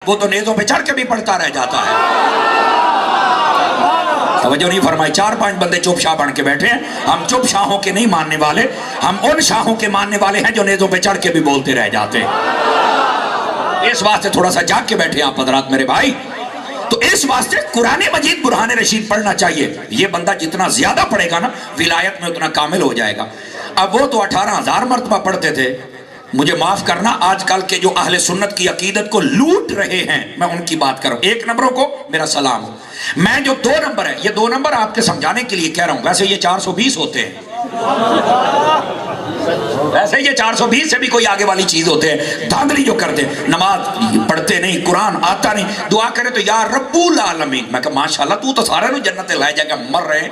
وہ تو نیزوں پہ چڑھ کے بھی پڑھتا رہ جاتا ہے. توجہ نہیں فرمائی. 4-5 بندے چپ شاہ بن کے بیٹھے ہیں. ہم چپ شاہوں کے نہیں ماننے والے, ہم ان شاہوں کے ماننے والے ہیں جو نیزوں پہ چڑھ کے بھی بولتے رہ جاتے ہیں. اس واسطے تھوڑا سا جاگ کے بیٹھے آپ حضرات میرے بھائی. تو اس واسطے قرآن مجید برہان رشید پڑھنا چاہیے. یہ بندہ جتنا زیادہ پڑھے گا نا ولایت میں اتنا کامل ہو جائے گا. اب وہ تو 18,000 مرتبہ پڑھتے تھے. مجھے معاف کرنا, آج کل کے جو اہل سنت کی عقیدت کو لوٹ رہے ہیں میں ان کی بات کروں. 1 نمبروں کو میرا سلام. میں جو 2 نمبر ہے, یہ 2 نمبر آپ کے سمجھانے کے لیے کہہ رہا ہوں. ویسے یہ 420 ہوتے ہیں, ویسے یہ 420 سے بھی کوئی آگے والی چیز ہوتے ہیں. دھاندلی جو کرتے ہیں, نماز پڑھتے نہیں, قرآن آتا نہیں, دعا کرے تو یا رب العالمین. میں کہا ماشاءاللہ تو تو سارے نو جنت لائے جائے گا, مر رہے ہیں.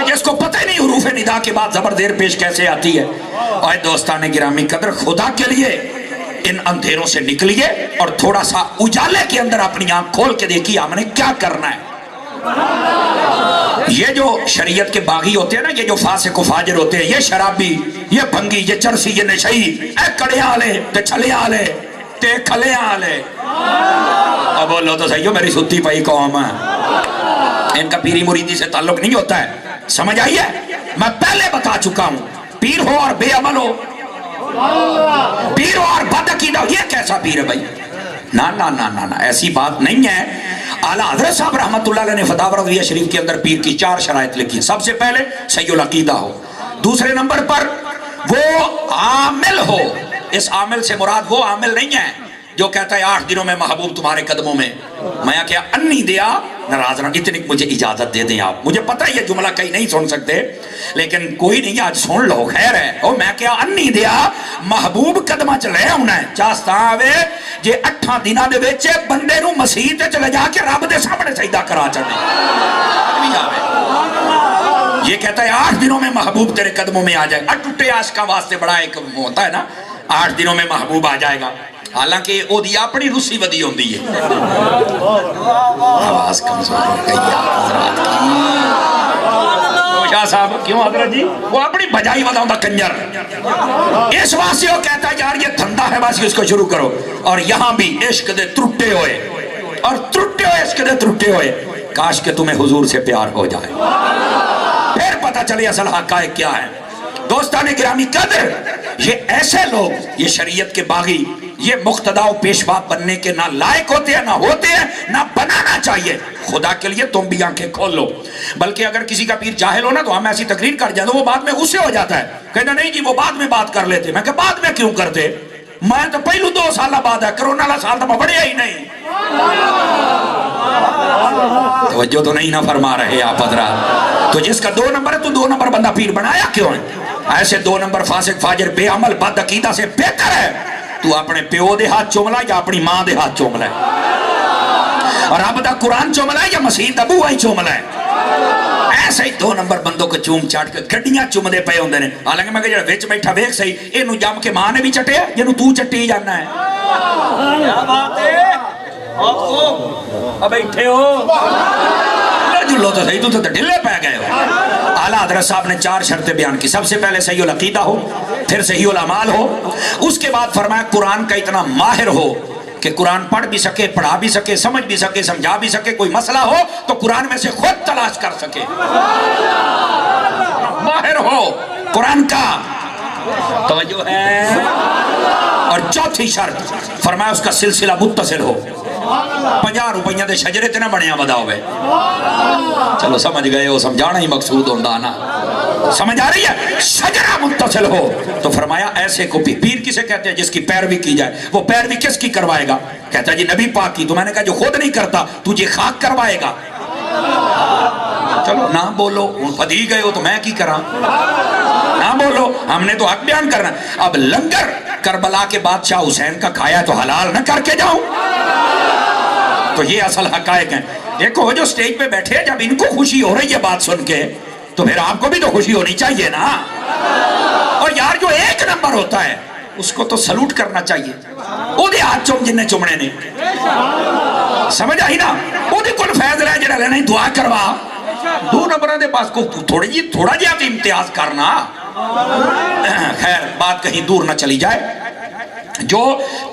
جس کو پتہ نہیں حروف ندا کے بعد زبر زیر پیش کیسے آتی ہے. اور دوستان گرامی قدر, خدا کے لیے ان اندھیروں سے نکلیے اور تھوڑا سا اجالے کے اندر اپنی آنکھ کھول کے دیکھیے ہم نے کیا کرنا ہے. یہ جو شریعت کے باغی ہوتے ہیں نا, یہ جو فاسق و فاجر ہوتے ہیں, یہ شرابی, یہ بھنگی, یہ چرسی, یہ نشئی, اے کڑیاں آلے تے چھلیاں آلے تے کھلیاں آلے. اب بولو تو صحیح ہو, میری ستی پئی قوم ہے. ان کا پیری مریدی سے تعلق نہیں ہوتا ہے, سمجھ آئیے. میں پہلے بتا چکا ہوں, پیر ہو اور بے عمل ہو, پیر ہو اور بد عقیدہ ہو, یہ کیسا پیر ہے بھائی؟ نا نا نا نا نا, ایسی بات نہیں ہے. اعلیٰ حضرت صاحب رحمت اللہ علیہ نے فتاوی رضویہ شریف کے اندر پیر کی 4 شرائط لکھی. سب سے پہلے صحیح العقیدہ ہو. دوسرے نمبر پر وہ عامل ہو. اس عامل سے مراد وہ عامل نہیں ہے جو کہتا ہے 8 دنوں میں محبوب تمہارے قدموں میں. میں کیا انی دیا ناراض نہ, اتنی مجھے اجازت دے دیں آپ. مجھے پتہ ہے یہ جملہ کہیں نہیں سن سکتے, لیکن کوئی نہیں, آج سن لو, خیر ہے. او میں کیا انی دیا محبوب قدمہ چلے ہونا ہے. چاستہ آوے جے 8 دنہ دے بیچے بندے نو مسیح تے چلے جا کے رب دے سامنے سجدہ کرا چڑھنے. یہ کہتا ہے 8 دنوں میں محبوب تیرے قدموں میں آ جائے. اٹوٹے عاشقاں واسطے بڑا ایک ہوتا ہے نا, 8 دنوں میں محبوب آ جائے گا. حالانکہ وہ دی اپنی روسی ودی ہوندی ہے. آواز کمزور ہو گئی آپ حضرات کی. شاہ صاحب کیوں حضرت جی, وہ اپنی بجائی والا ہوندہ کنجر. اس واسطے وہ کہتا ہے یار یہ دھندہ ہے, بس اس کو شروع کرو. اور یہاں بھی عشق دے ترٹے ہوئے, اور ترٹے ہوئے عشق دے ترٹے ہوئے, کاش کہ تمہیں حضور سے پیار ہو جائے, پھر پتہ چلے اصل حقائق کیا ہے. دوستان گرامی قدر, یہ ایسے لوگ, یہ شریعت کے باغی, یہ مقتدی و پیشوا بننے کے نہ لائق ہوتے ہیں, نہ ہوتے ہیں, نہ بنانا چاہیے. خدا کے لیے تم بھی آنکھیں کھول لو. بلکہ اگر کسی کا پیر جاہل ہو نا تو ہم ایسی تقریر کر جائیں تو وہ بعد میں غصے ہو جاتا ہے, کہنا نہیں جی وہ بعد میں بات کر لیتے. میں کہ بعد میں کیوں کرتے, میں تو پہلو 2 سالہ بعد ہے, کرونا والا سال تو میں بڑھیا ہی نہیں. توجہ تو نہیں نہ فرما رہے آپ حضرات. تو جس کا 2 نمبر ہے تو 2 نمبر بندہ پیر بنایا کیوں ہے؟ ایسے 2 نمبر فاسق فاجر بے عمل بد عقیدہ سے بہتر ہے تو اپنے پیو دے ہاتھ چوملا یا اپنی ماں دے ہاتھ چوملا ہے, اور اب دا قرآن چوملا ہے یا مسیح دا بوہا ہی چوملا ہے. ایسے ہی 2 نمبر بندوں کو چوم چاٹ کے گھڑیاں چوم دے پے ہوندے نے. حالانکہ میں کہ جڑا وچ بیٹھا ویکھ صحیح, اینو جم کے ماں نے بھی چٹے, جنوں تو چٹی جانا ہے. کیا بات ہے, اب بیٹھے ہو جلو تو صحیح, تو ڈھلے پہ گئے ہو. اعلیٰ حضرت صاحب نے 4 شرطیں بیان کی. سب سے پہلے صحیح العقیدہ ہو, پھر صحیح الاعمال ہو, اس کے بعد فرمایا قرآن کا اتنا ماہر ہو کہ قرآن پڑھ بھی سکے, پڑھا بھی سکے, سمجھ بھی سکے, سمجھا بھی سکے. کوئی مسئلہ ہو تو قرآن میں سے خود تلاش کر سکے. ماہر ہو قرآن کا, توجہ ہے. اور چوتھی شرط فرمایا اس کا سلسلہ متصل ہو. 50 روپیہ دے شجرے تے نہ بنیا ودا ہوئے. چلو سمجھ گئے ہو, سمجھانا ہی مقصود ہوندہ نا, سمجھ آ رہی ہے. شجرہ متصل ہو تو فرمایا ایسے کو پیر کسے کہتے ہیں جس کی پیروی کی جائے. وہ پیروی کس کی کروائے گا؟ کہتا ہے جی نبی پاک کی. تو میں نے کہا جو خود نہیں کرتا تجھے خاک کروائے گا. چلو نہ بولو, پدھی گئے ہو تو میں کی کراں, نہ بولو, ہم نے تو حق بیان کرنا. اب لنگر کربلا کے بادشاہ حسین کا کھایا تو حلال نہ کر کے جاؤں. تو یہ اصل حقائق ہیں. دیکھو جو سٹیج پہ بیٹھے, جب ان کو خوشی ہو رہی ہے بات سن کے تو پھر آپ کو بھی تو خوشی ہونی چاہیے نا. اور یار جو 1 نمبر ہوتا ہے اس کو تو سلوٹ کرنا چاہیے. وہ دے ہاتھ چوم جن نے چومنے نے, سمجھ آئی نا. وہ دے کل فیض رہے جنہ لینا ہی دعا کروا. 2 نمبروں دے پاس کو تھوڑا جی آپ امتیاز کرنا. خیر بات کہیں دور نہ چلی جائے. جو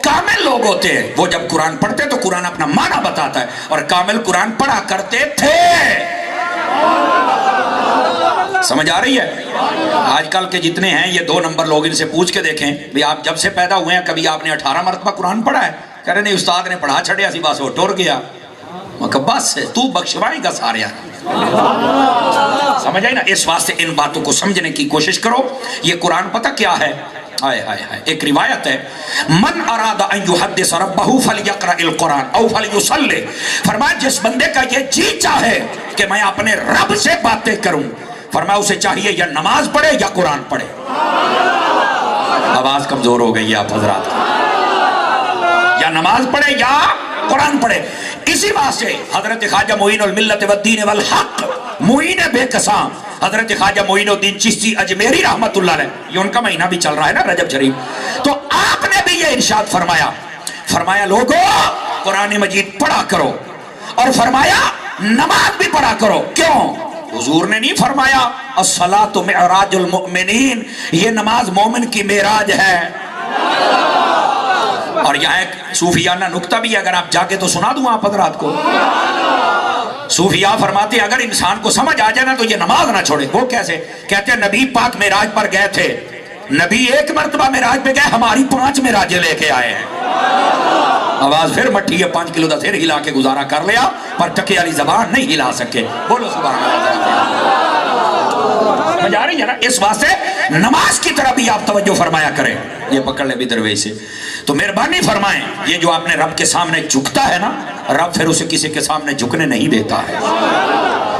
کامل لوگ ہوتے ہیں وہ جب قرآن پڑھتے ہیں تو قرآن اپنا معنی بتاتا ہے، اور کامل قرآن پڑھا کرتے تھے۔ سمجھ آ رہی ہے؟ آج کل کے جتنے ہیں یہ 2 نمبر لوگ، ان سے پوچھ کے دیکھیں بھی آپ جب سے پیدا ہوئے ہیں کبھی آپ نے 18 مرتبہ قرآن پڑھا ہے؟ کہہ رہے نہیں استاد نے پڑھا چھڑیا سی بس وہ ٹر گیا۔ میں کہا بس تو بخشوائے گا سارے۔ سمجھ آئی نا؟ اس واسطے ان باتوں کو سمجھنے کی کوشش کرو۔ یہ قرآن پتہ کیا ہے؟ ہائے ہائے ہائے، ایک روایت ہے، من اراد ان یحدث ربہ فلیقرأ القرآن او فلیصلی، فرمایا جس بندے کا یہ جی چاہے کہ میں اپنے رب سے باتیں کروں، فرمایا اسے چاہیے یا نماز پڑھے یا قرآن پڑھے۔ آواز کمزور ہو گئی ہے آپ حضرات کی، یا نماز پڑھے یا قرآن پڑھے۔ اسی واسطے حضرت خواجہ معین الملت والدین والحق، معین بے کساں حضرت خواجہ معین الدین چشتی اجمیری رحمت اللہ علیہ، یہ ان کا مہینہ بھی چل رہا ہے نا رجب شریف، تو آپ نے بھی یہ ارشاد فرمایا، فرمایا لوگو قرآن مجید پڑھا کرو، اور فرمایا نماز بھی پڑھا کرو۔ کیوں؟ حضور نے نہیں فرمایا الصلاۃ معراج المؤمنین، یہ نماز مومن کی معراج ہے۔ اور یہاں ایک صوفیانہ نکتہ بھی ہے، اگر آپ جا کے تو سنا دوں آپ حضرات کو۔ صوفیاء فرماتے ہیں اگر انسان کو سمجھ آ جائے نا تو یہ نماز نہ چھوڑے۔ وہ کیسے؟ کہتے ہیں نبی پاک معراج پر گئے تھے، نبی 1 مرتبہ معراج پہ گئے، ہماری 5 معراجیں لے کے آئے ہیں۔ آواز پھر مٹھی ہے، 5 کلو دا پھر ہلا کے گزارا کر لیا، پر ٹکے والی زبان نہیں ہلا سکے۔ بولو سبحان اللہ۔ سمجھ آ رہی ہے نا؟ اس واسطے نماز کی طرح بھی آپ توجہ فرمایا کریں۔ یہ پکڑ لے بھی درویش سے، تو مہربانی فرمائیں یہ جو آپ نے رب کے سامنے جھکتا ہے نا، رب پھر اسے کسی کے سامنے جھکنے نہیں دیتا ہے۔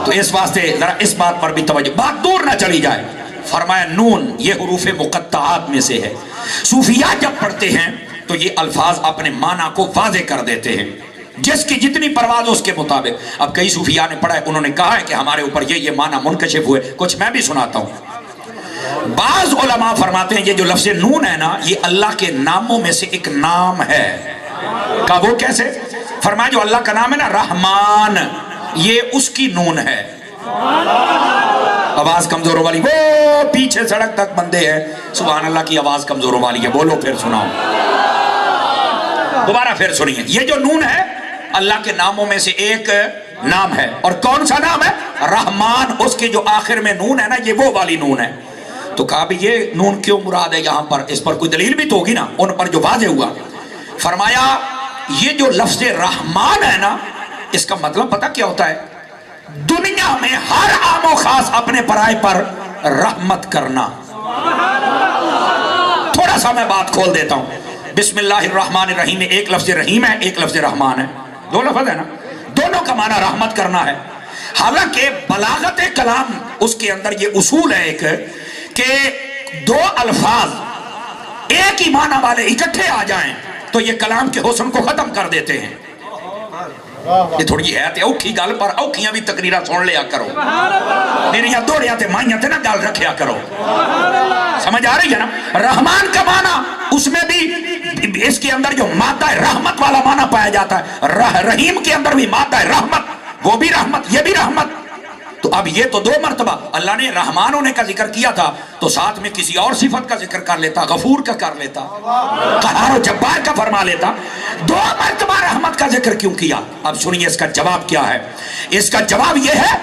تو اس واسطے ذرا اس بات پر بھی توجہ، بات دور نہ چلی جائے۔ فرمایا نون یہ حروف مقطعات میں سے ہے۔ صوفیاء جب پڑھتے ہیں تو یہ الفاظ اپنے معنی کو واضح کر دیتے ہیں، جس کی جتنی پرواز اس کے مطابق۔ اب کئی صوفیاء نے پڑھا ہے، انہوں نے کہا ہے کہ ہمارے اوپر یہ معنی منکشف ہوئے، کچھ میں بھی سناتا ہوں۔ بعض علماء فرماتے ہیں یہ جو لفظ نون ہے نا، یہ اللہ کے ناموں میں سے ایک نام ہے۔ کہا وہ کیسے؟ فرمایا جو اللہ کا نام ہے نا رحمان، یہ اس کی نون ہے۔ آواز کمزوروں والی، وہ پیچھے سڑک تک بندے ہیں، سبحان اللہ کی آواز کمزوروں والی ہے، بولو پھر سناؤ، دوبارہ پھر سنیے۔ یہ جو نون ہے اللہ کے ناموں میں سے ایک نام ہے، اور کون سا نام ہے؟ رحمان، اس کی جو آخر میں نون ہے نا یہ وہ والی نون ہے۔ تو کہا بھی یہ نون کیوں مراد ہے یہاں پر؟ اس پر کوئی دلیل بھی تو ہوگی نا، ان پر جو واضح ہوا۔ فرمایا یہ جو لفظ رحمان ہے نا، اس کا مطلب پتہ کیا ہوتا ہے؟ دنیا میں ہر عام و خاص اپنے پرائے پر رحمت کرنا۔ تھوڑا سا میں بات کھول دیتا ہوں۔ بسم اللہ الرحمن الرحیم میں ایک لفظ رحیم ہے، ایک لفظ رحمان ہے، 2 لفظ ہے نا، دونوں کا معنی رحمت کرنا ہے۔ حالانکہ بلاغت کلام اس کے اندر یہ اصول ہے ایک کہ 2 الفاظ ایک ہی معنی والے اکٹھے آ جائیں تو یہ کلام کے حسن کو ختم کر دیتے ہیں۔ یہ تھوڑی ہے تے اوکھی گل پر اوکھیاں بھی تقریرہ سن لیا کرو، میریاں دوڑیاں تے مائیاں تے نہ گل رکھیا کرو۔ سمجھ آ رہی ہے نا؟ رحمان کا معنی اس میں بھی اس کے اندر جو مادہ رحمت والا معنی پایا جاتا ہے، رحیم کے اندر بھی مادہ رحمت، وہ بھی رحمت یہ بھی رحمت۔ تو اب یہ تو 2 مرتبہ اللہ نے رحمان ہونے کا ذکر کیا تھا، تو ساتھ میں کسی اور صفت کا ذکر کر لیتا، غفور کا کر لیتا، قہار و جبار کا فرما لیتا، 2 مرتبہ رحمت کا ذکر کیوں کیا؟ اب سنیے اس کا جواب کیا ہے۔ اس کا جواب یہ ہے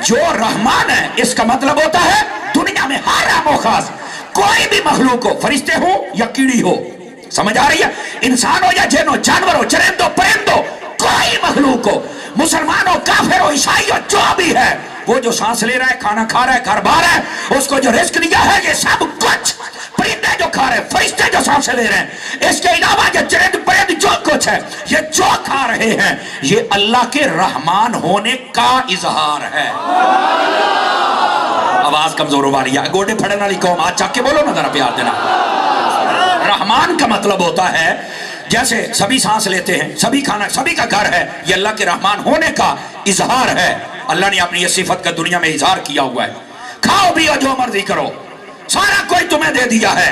جو رحمان ہے اس کا مطلب ہوتا ہے دنیا میں ہر عام و خاص کوئی بھی مخلوق ہو، فرشتے ہو یا کیڑی ہو، سمجھ آ رہی ہے؟ انسان ہو یا جن ہو، جانور ہو، چرند ہو، پرند ہو، کوئی مخلوق ہو، مسلمان ہو، کافر ہو، عیسائی ہو، جو بھی ہے، وہ جو سانس لے رہا ہے، کھانا کھا رہا ہے، گھر بار ہے، اس کو جو رزق دیا ہے، یہ سب کچھ پرندے جو کھا رہے ہیں، فرشتے جو سانس لے رہے ہیں، اس کے علاوہ جو چرند پرند جو کچھ ہے، یہ جو کھا رہے ہیں، یہ اللہ کے رحمان ہونے کا اظہار ہے۔ آواز کمزور والی ہے، گوڑے پھڑنے والی قوم آج چاک کے بولو نا ذرا پیار دینا۔ رحمان کا مطلب ہوتا ہے جیسے سبھی سانس لیتے ہیں، سبھی کھانا، سبھی کا گھر ہے، یہ اللہ کے رحمان ہونے کا اظہار ہے۔ اللہ نے اپنی یہ صفت کا دنیا میں اظہار کیا ہوا ہے۔ کھاؤ بھی جو مرضی کرو، سارا کوئی تمہیں دے دیا ہے،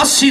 80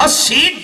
80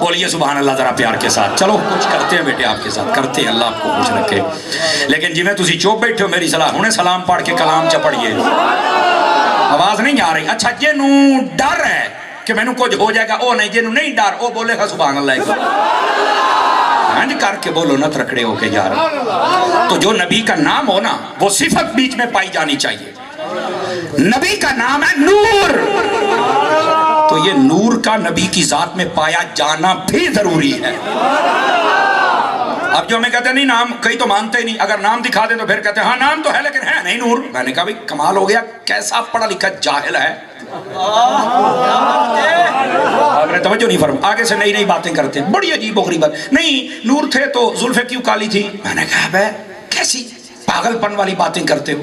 بولیے سبحان اللہ ذرا پیار کے ساتھ. چلو کچھ کرتے ہیں بیٹے آپ کے ساتھ, کرتے ہیں, اللہ آپ کو خوش رکھے. لیکن جی میں تسی چوپ بیٹھے ہو, میری صلاح ہونے سلام پڑھ کے کلام چ پڑھیے. آواز نہیں آ رہی؟ اچھا جنوں ڈر ہے کہ میں نوں کچھ ہو جائے گا, او نہیں جنوں نہیں ڈر او بولے گا سبحان اللہ. ہاں جی کر کے بولو نہ ترکڑے ہو کے یار. تو جو نبی کا نام ہو نا وہ صفت بیچ میں پائی جانی چاہیے. نبی کا نام ہے نور, تو یہ نور کا نبی کی ذات میں پایا جانا بھی ضروری ہے. اب جو ہمیں کہتے ہیں نہیں نام, کئی تو مانتے ہی نہیں, اگر نام دکھا دیں تو پھر کہتے ہیں ہاں نام تو ہے لیکن ہے نہیں نور. میں نے کہا بھئی کمال ہو گیا, کیسا پڑھا لکھا جاہل ہے. آپ نے توجہ نہیں فرمائی. آگے سے نئی نئی باتیں کرتے ہیں, بڑی عجیب و غریب بات. نہیں نور تھے تو زلفیں کیوں کالی تھی؟ میں نے کہا بھئی کیسی پاگل پن والی باتیں کرتے ہو,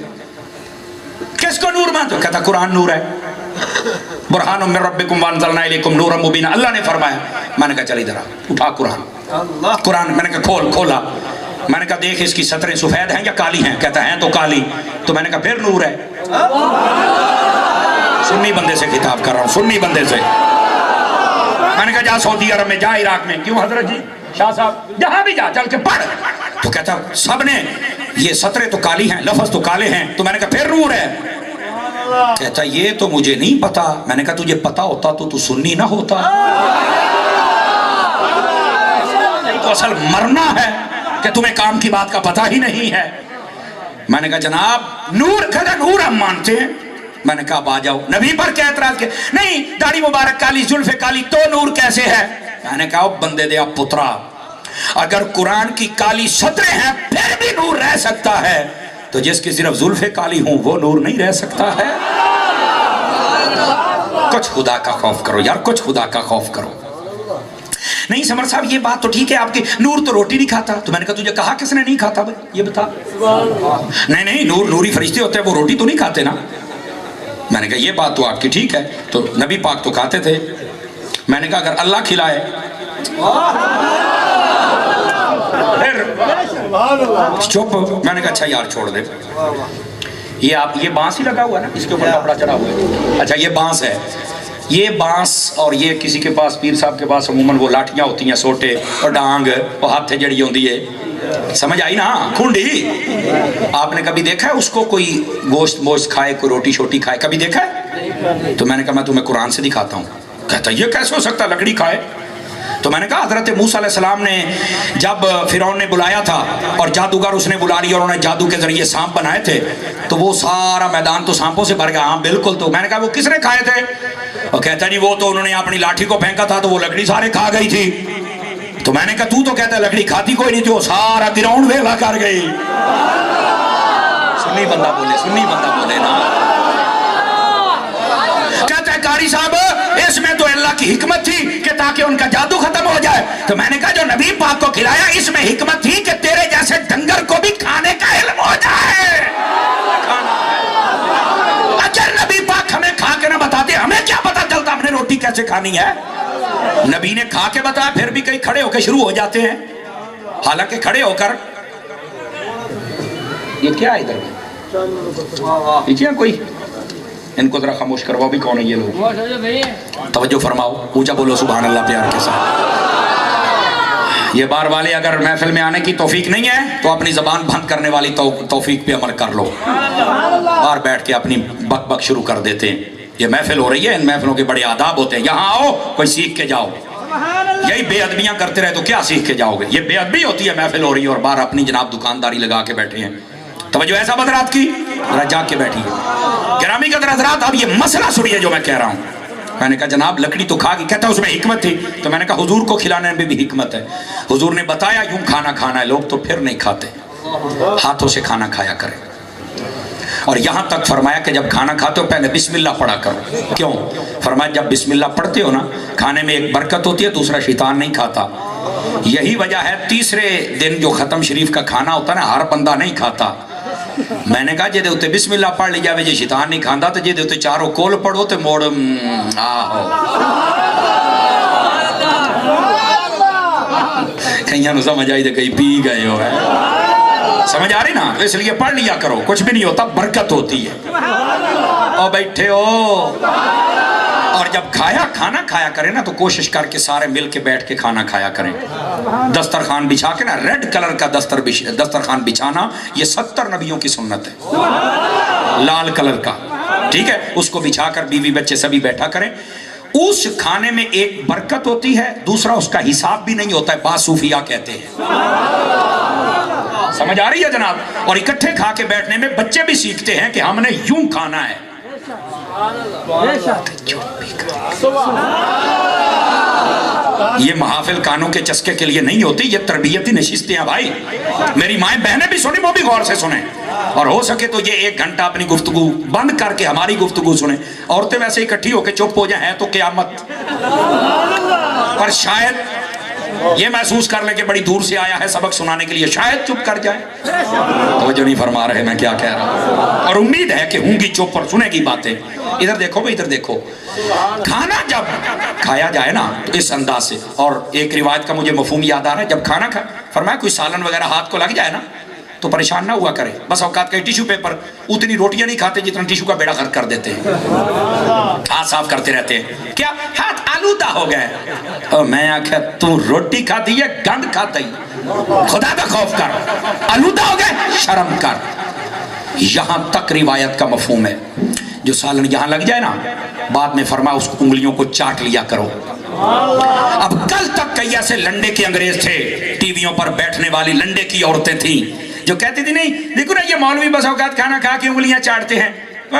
کس کو نور مانتے ہو؟ کہتا قرآن نور ہے, برہان من ربکم وانزلنا الیکم نورا مبینا, اللہ نے فرمایا. میں نے کہا چل ادھر اٹھا قرآن. قرآن میں نے کہا کھولا. میں نے کہا دیکھ اس کی سطریں سفید ہیں یا کالی ہیں؟ کہتا ہیں تو کالی. تو میں نے کہا پھر نور ہے. سنی بندے سے خطاب کر رہا ہوں, سنی بندے سے. میں نے کہا جا سعودی عرب میں, جا عراق میں. کیوں حضرت جی؟ شاہ صاحب جہاں بھی جا چل کے پڑھ. تو کہتا سب نے یہ سطریں تو کالی ہیں, لفظ تو کالے ہیں. تو میں نے کہا پھر نور ہے. کہتا یہ تو مجھے نہیں پتا. میں نے کہا تجھے پتا ہوتا تو سنی نہ ہوتا. تو اصل مرنا ہے کہ تمہیں کام کی بات کا پتہ ہی نہیں ہے. میں نے کہا جناب نور, کہتا نور ہم مانتے ہیں. میں نے کہا اب آ جاؤ. نبی پر کیا اعتراض کیا؟ نہیں داڑھی مبارک کالی, زلفیں کالی, تو نور کیسے ہے؟ میں نے کہا بندے دیا پترا, اگر قرآن کی کالی سطریں ہیں پھر بھی نور رہ سکتا ہے, تو جس کی صرف زلفیں کالی ہوں وہ نور نہیں رہ سکتا ہے. کچھ خدا کا خوف کرو یار, کچھ خدا کا خوف کرو. نہیں سمر صاحب یہ بات تو ٹھیک ہے آپ کی, نور تو روٹی نہیں کھاتا. تو میں نے کہا تجھے کہا کس نے نہیں کھاتا بھائی یہ بتا. نہیں نور نوری فرشتے ہوتے ہیں, وہ روٹی تو نہیں کھاتے نا. میں نے کہا یہ بات تو آپ کی ٹھیک ہے, تو نبی پاک تو کھاتے تھے. میں نے کہا اگر اللہ کھلائے چپ. میں نے کہا اچھا یار چھوڑ دے, یہ آپ یہ بانس ہی لگا ہوا ہے نا, اس کے اوپر کپڑا چڑھا ہوا ہے. اچھا یہ بانس ہے, یہ بانس اور یہ کسی کے پاس پیر صاحب کے پاس عموماً وہ لاٹھیاں ہوتی ہیں, سوٹے اور ڈانگ, وہ ہاتھ جڑی ہوتی ہے, سمجھ آئی نا, کھونڈی. آپ نے کبھی دیکھا ہے اس کو کوئی گوشت کھائے, کوئی روٹی شوٹی کھائے, کبھی دیکھا ہے؟ تو میں نے کہا میں تمہیں قرآن سے دکھاتا ہوں. کہتا یہ کیسے ہو سکتا لکڑی کھائے؟ تو میں نے کہا حضرت موسیٰ علیہ السلام نے جب فرعون نے بلایا تھا اور جادوگر اس نے بلا لیا اور انہوں نے جادو کے ذریعے سانپ بنائے تھے, تو وہ سارا میدان تو سانپوں سے بھر گیا. ہاں بالکل. تو میں نے کہا وہ کس نے کھائے تھے؟ اور کہتا نہیں وہ تو انہوں نے اپنی لاٹھی کو پھینکا تھا تو وہ لکڑی سارے کھا گئی تھی. تو میں نے کہا تو کہتا ہے لکڑی کھاتی کوئی نہیں تھی, وہ سارا گراؤنڈ ویلا کر گئی. سنی بندہ بولے نا. کہتا ہے قاری صاحب اس میں تو اللہ کی حکمت تھی کہ تاکہ ان کا جادو ختم ہو جائے. تو میں نے کہا جو نبی پاک کو کھلایا اس میں حکمت تھی کہ تیرے جیسے ڈنگر کو بھی کھانے کا علم ہو جائے. اگر نبی پاک ہمیں کھا کے نہ بتاتے ہمیں کیا پتا چلتا ہم نے روٹی کیسے کھانی ہے. نبی نے کھا کے بتایا, پھر بھی کئی کھڑے ہو کے شروع ہو جاتے ہیں, حالانکہ کھڑے ہو کر یہ کیا ہے ادھر پیچھے کوئی, ان کو ذرا خاموش کرواؤ بھی کون ہے یہ لوگ, توجہ فرماؤ, اونچا بولو سبحان اللہ پیار کے ساتھ. یہ بار والے اگر محفل میں آنے کی توفیق نہیں ہے تو اپنی زبان بند کرنے والی توفیق پہ عمل کر لو. بار بیٹھ کے اپنی بک بک شروع کر دیتے ہیں. یہ محفل ہو رہی ہے, ان محفلوں کے بڑے آداب ہوتے ہیں. یہاں آؤ کوئی سیکھ کے جاؤ, یہی بے ادبیاں کرتے رہے تو کیا سیکھ کے جاؤ گے. یہ بے ادبی ہوتی ہے, محفل ہو رہی ہے اور باہر اپنی جناب دکانداری لگا کے بیٹھے ہیں. توجہ ایسا حضرات کی, ذرا جاگ کے بیٹھی ہے. گرامی قدر حضرات اب یہ مسئلہ سنیے جو میں کہہ رہا ہوں. میں نے کہا جناب لکڑی تو کھا گئی. کہتا اس میں حکمت تھی. تو میں نے کہا حضور کو کھلانے میں بھی حکمت ہے. حضور نے بتایا یوں کھانا ہے, لوگ تو پھر نہیں کھاتے, ہاتھوں سے کھانا کھایا کریں. اور یہاں تک فرمایا کہ جب کھانا کھاتے ہو پہلے بسم اللہ پڑھا کرو. کیوں؟ فرمایا جب بسم اللہ پڑھتے ہو نا کھانے میں ایک برکت ہوتی ہے, دوسرا شیطان نہیں کھاتا. یہی وجہ ہے تیسرے دن جو ختم شریف کا کھانا ہوتا ہے نا ہر بندہ نہیں کھاتا. میں نے کہا جے دے اتے بسم اللہ پڑھ لی جاوے جے شیطان نہیں کھاندا تے جے دے اتے چاروں کول پڑھو تے موڑ آہو کئیاں نو سمجھ آئی تے کئی پی گئے ہو ہے. سمجھ آ رہی نا؟ اس لیے پڑھ لیا کرو, کچھ بھی نہیں ہوتا, برکت ہوتی ہے. او بیٹھے ہو اور جب کھانا کھایا کریں نا تو کوشش کر کے سارے مل کے بیٹھ کے کھانا کھایا کریں. دسترخوان بچھا کے نا ریڈ کلر کا دسترخوان بچھانا یہ 70 نبیوں کی سنت ہے. لال کلر کا ٹھیک ہے, اس کو بچھا کر بیوی بچے سبھی بیٹھا کریں. اس کھانے میں ایک برکت ہوتی ہے, دوسرا اس کا حساب بھی نہیں ہوتا ہے, بعض صوفیاء کہتے ہیں. سمجھ آ رہی ہے جناب؟ اور اکٹھے کھا کے بیٹھنے میں بچے بھی سیکھتے ہیں کہ ہم نے یوں کھانا ہے. یہ محافل کانوں کے چسکے کے لیے نہیں ہوتی, یہ تربیتی نشستیں ہیں بھائی. میری مائیں بہنیں بھی سنیں, وہ بھی غور سے سنیں, اور ہو سکے تو یہ 1 گھنٹہ اپنی گفتگو بند کر کے ہماری گفتگو سنیں. عورتیں ویسے اکٹھی ہو کے چپ ہو جائیں, ہے تو قیامت, پر شاید یہ محسوس کر لیں کہ بڑی دور سے آیا ہے سبق سنانے کے لیے, شاید چپ کر جائے. توجہ نہیں فرما رہے میں کیا کہہ رہا ہوں, اور امید ہے کہ ہوں گی چپ اور سنے گی باتیں. ادھر دیکھو بھائی, ادھر دیکھو. کھانا جب کھایا جائے نا تو اس انداز سے, اور ایک روایت کا مجھے مفہوم یاد آ رہا ہے, جب کھانا فرمایا کوئی سالن وغیرہ ہاتھ کو لگ جائے نا تو پریشان نہ ہوا کرے. بس اوقات کا ٹیشو پیپر اتنی روٹیاں نہیں کھاتے جتنا ٹیشو کا بیڑا غرق کر دیتے ہیں, ہاتھ صاف کرتے رہتے ہیں. کیا ہاتھ آلودہ ہو گئے؟ اور میں آخیا تو روٹی کھاتی ہے گند کھاتا ہی, خدا کا خوف کر, آلودہ ہو گئے شرم کر. یہاں تک روایت کا مفہوم ہے. جو سالن یہاں لگ جائے نا, بعد میں فرما اس انگلیوں کو چاٹ لیا کرو. اب کل تک کئی ایسے لنڈے کے انگریز تھے, ٹی ویوں پر بیٹھنے والی لنڈے کی عورتیں تھیں جو کہتی تھی نہیں دیکھو نا یہ مولوی بس اوقات کھانا کھا کے انگلیاں چاٹتے ہیں,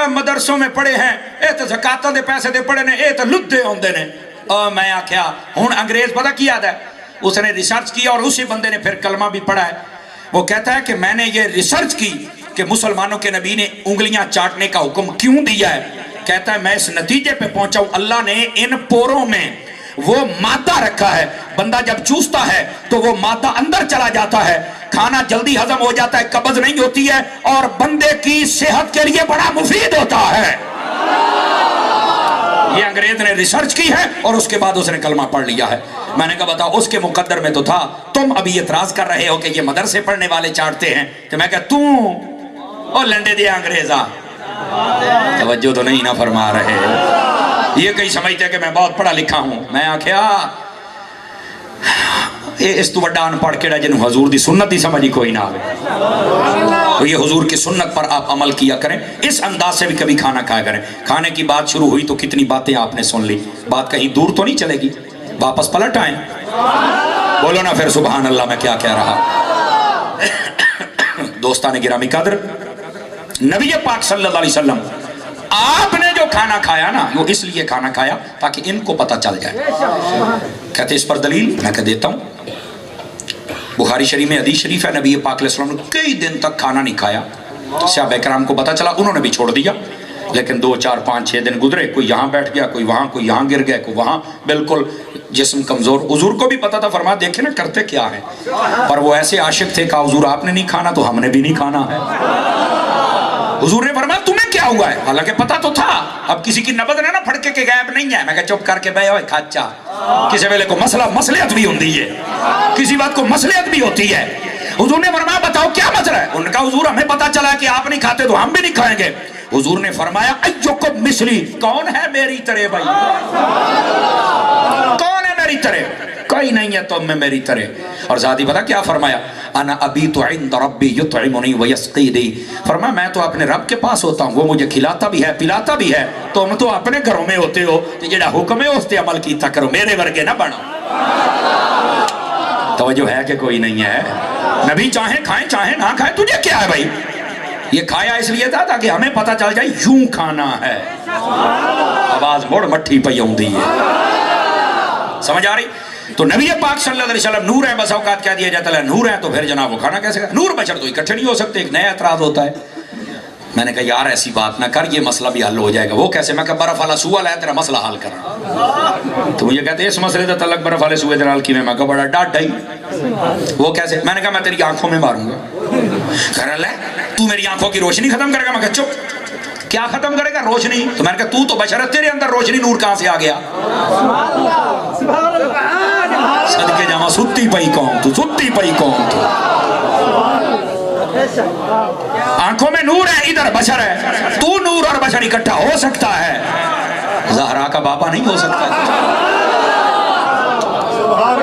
مدرسوں میں پڑھے ہیں, اے تو زکاتاں دے پیسے دے پڑھے نے, اے تو لدے ہوندے نے. میں آکھیا ہن انگریز پتہ کیا ہے, اس نے ریسرچ کیا اور اسی بندے نے پھر کلمہ بھی پڑھا ہے. وہ کہتا ہے کہ میں نے یہ ریسرچ کی کہ مسلمانوں کے نبی نے انگلیاں چاٹنے کا حکم کیوں دیا ہے. کہتا ہے میں اس نتیجے پہ پہنچا ہوں, اللہ نے ان پوروں میں وہ مادہ رکھا ہے, بندہ جب چوستا ہے تو وہ مادہ اندر چلا جاتا ہے, کھانا جلدی ہضم ہو جاتا ہے, قبض نہیں ہوتی ہے, اور بندے کی صحت کے لیے بڑا مفید ہوتا ہے. یہ انگریز نے ریسرچ کی ہے اور اس کے بعد اس نے کلمہ پڑھ لیا ہے. میں نے کہا بتاؤ اس کے مقدر میں تو تھا, تم ابھی اعتراض کر رہے ہو کہ یہ مدرسے پڑھنے والے چاٹتے ہیں. تو میں کہا اور لنڈے دیا انگریزا, توجہ تو نہیں نہ فرما رہے. یہ کئی سمجھتے ہیں کہ میں بہت پڑھا لکھا ہوں. میں آکھیا اس تو بڑا ان پڑھ کے جنہوں حضور دی سنت ہی سمجھی کوئی نہ آوے. تو یہ حضور کی سنت پر آپ عمل کیا کریں, اس انداز سے بھی کبھی کھانا کھایا کریں. کھانے کی بات شروع ہوئی تو کتنی باتیں آپ نے سن لی, بات کہیں دور تو نہیں چلے گی, واپس پلٹ آئیں. بولو نا پھر سبحان اللہ, میں کیا کہہ رہا. دوستان گرامی قدر, نبی پاک صلی اللہ علیہ وسلم آپ نے جو کھانا کھایا نا وہ اس لیے کھانا کھایا تاکہ ان کو پتہ چل جائے. کہتے اس پر دلیل میں کہہ دیتا ہوں. بخاری شریف میں حدیث شریف ہے, نبی پاک علیہ السلام نے کئی دن تک کھانا نہیں کھایا. صحابہ کرام کو پتہ چلا, انہوں نے بھی چھوڑ دیا. لیکن 2 4 5 6 دن گزرے, کوئی یہاں بیٹھ گیا, کوئی وہاں, کوئی یہاں گر گیا, کوئی وہاں, بالکل جسم کمزور. حضور کو بھی پتا تھا, فرما دیکھیں نا کرتے کیا ہے, پر وہ ایسے عاشق تھے, کہا حضور آپ نے نہیں کھانا تو ہم نے بھی نہیں کھانا ہے. حضور نے فرمایا تمہیں کیا ہوا ہے, حالانکہ پتا تو تھا. اب کسی کی نبض نہ پھڑکے کے غائب نہیں ہے. میں کہا چپ کر کے بے ہوئے کھاچا, کسی ویلے کو مسئلہ مسئلیت بھی ہوتی ہے, کسی بات کو مسئلیت بھی ہوتی ہے. حضور نے فرمایا بتاؤ کیا مسئلہ ہے. انہوں نے کہا حضور ہمیں پتا چلا کہ آپ نہیں کھاتے تو ہم بھی نہیں کھائیں گے. حضور نے فرمایا ایوکم مثلی, کون ہے میری طرح بھائی, کون ہے میری طرح, کوئی نہیں ہے تم میں میری طرح. اور ذاتی پتا کیا فرمایا, انا ابیت عند ربی یطعمنی ویسقینی. فرمایا میں تو اپنے رب کے پاس ہوتا ہوں, وہ مجھے کھلاتا بھی ہے پلاتا بھی ہے. تم تو اپنے گھروں میں ہوتے ہو, تو جڑا حکم ہے اس تے عمل کیتا کرو, میرے ورگے نہ بنو. توجہ ہے کہ کوئی نہیں ہے. نبی چاہیں کھائیں چاہیں نہ کھائیں, تجھے کیا ہے بھائی. یہ کھایا اس لیے تھا تاکہ ہمیں پتہ چل جائے یوں کھانا ہے. آواز موڑ مٹھی پئی ہوندی ہے, سمجھ آ رہی. تو نبی پاک صلی اللہ علیہ وسلم نور ہے, بس اوقات کہہ دیا جاتا ہے نور ہے, تو پھر جناب وہ کھانا کیسے کھا. نور بشر تو اکٹھے نہیں ہو سکتے, ایک نیا اعتراض ہوتا ہے. میں نے کہا یار ایسی بات نہ کر, یہ مسئلہ بھی حل ہو جائے گا. وہ کیسے؟ میں کہا برف والا سوال ہے تیرا مسئلہ حل کرنا. تو مجھے کہتے ہیں اس مسئلے سے تعلق برف والے سوئے دلال کی میں کہا بڑا ڈاٹ ڈائی. وہ کیسے؟ میں نے کہا میں تیری آنکھوں میں ماروں گا. کہہ رہا ہے تو میری آنکھوں کی روشنی ختم کرے گا. میں کہا چپ, کیا ختم کرے گا روشنی. تو میں نے کہا تو بشر ہے, تیرے اندر روشنی نور کہاں سے آ گیا. صدقے جاواں ستی پئی قوم, تو ستی پئی قوم. تو آنکھوں میں نور ہے, ادھر بشر ہے. تو نور اور بشر اکٹھا ہو سکتا ہے. زہرا کا بابا نہیں ہو سکتا.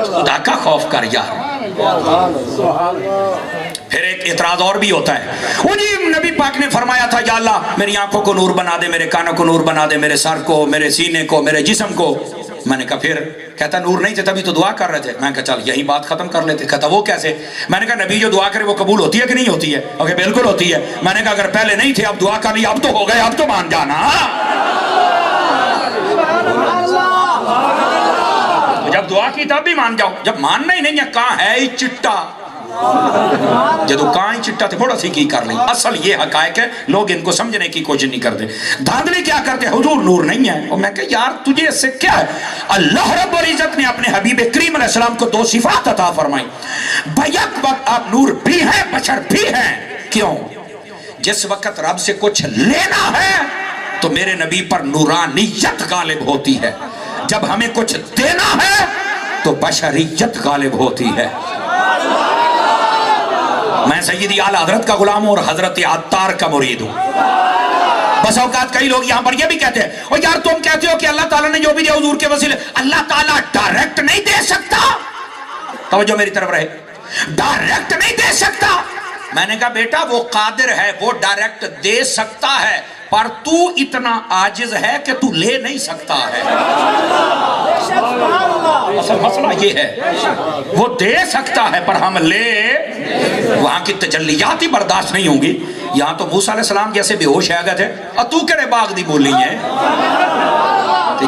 خدا کا خوف کر یار. پھر ایک اعتراض اور بھی ہوتا ہے. وہ جی نبی پاک نے فرمایا تھا یا اللہ میری آنکھوں کو نور بنا دے, میرے کانوں کو نور بنا دے, میرے سر کو, میرے سینے کو, میرے جسم کو. میں نے کہا پھر؟ کہتا نور نہیں تھے تبھی تو دعا کر رہے تھے. میں نے کہا چل یہی بات ختم کر لیتے. کہتا وہ کیسے؟ میں نے کہا نبی جو دعا کرے وہ قبول ہوتی ہے کہ نہیں ہوتی ہے؟ اوکے بالکل ہوتی ہے. میں نے کہا اگر پہلے نہیں تھے اب دعا کر لی, اب تو ہو گئے, اب تو مان جانا. جب دعا کی تب بھی مان جاؤ, جب ماننا ہی نہیں ہے کہاں ہے ہی چٹا. جدو کہاں ہی چٹا تھے بڑا سی کی کر لیں. اصل یہ حقائق ہے, لوگ ان کو سمجھنے کی کوشش نہیں کرتے. دھاندلی کیا کرتے ہیں حضور نور نہیں ہے. اور میں کہ یار تجھے اس سے کیا ہے؟ اللہ رب العزت نے اپنے حبیب کریم علیہ السلام کو دو صفات عطا فرمائی. بیک وقت آپ نور بھی ہیں بشر بھی ہیں. کیوں؟ جس وقت رب سے کچھ لینا ہے تو میرے نبی پر نورانیت غالب ہوتی ہے, جب ہمیں کچھ دینا ہے تو بشریت غالب ہوتی ہے. میں سیدی اعلیٰ حضرت کا غلام ہوں اور حضرت عطار کا مرید ہوں. بس اوقات کئی لوگ یہاں پر یہ بھی کہتے ہیں اور یار تم کہتے ہو کہ اللہ تعالیٰ نے جو بھی دیا حضور کے وسیلے, اللہ تعالیٰ ڈائریکٹ نہیں دے سکتا. توجہ میری طرف رہے, ڈائریکٹ نہیں دے سکتا. میں نے کہا بیٹا وہ قادر ہے, وہ ڈائریکٹ دے سکتا ہے, پر تو اتنا عاجز ہے کہ تو لے نہیں سکتا ہے. اصل مسئلہ یہ ہے, وہ دے سکتا ہے پر ہم لے, وہاں کی تجلیات ہی برداشت نہیں ہوں گی. یہاں تو موسیٰ علیہ السلام جیسے بے ہوش ہے گئے تھے, اور تو کہڑے باغ دی بولی ہے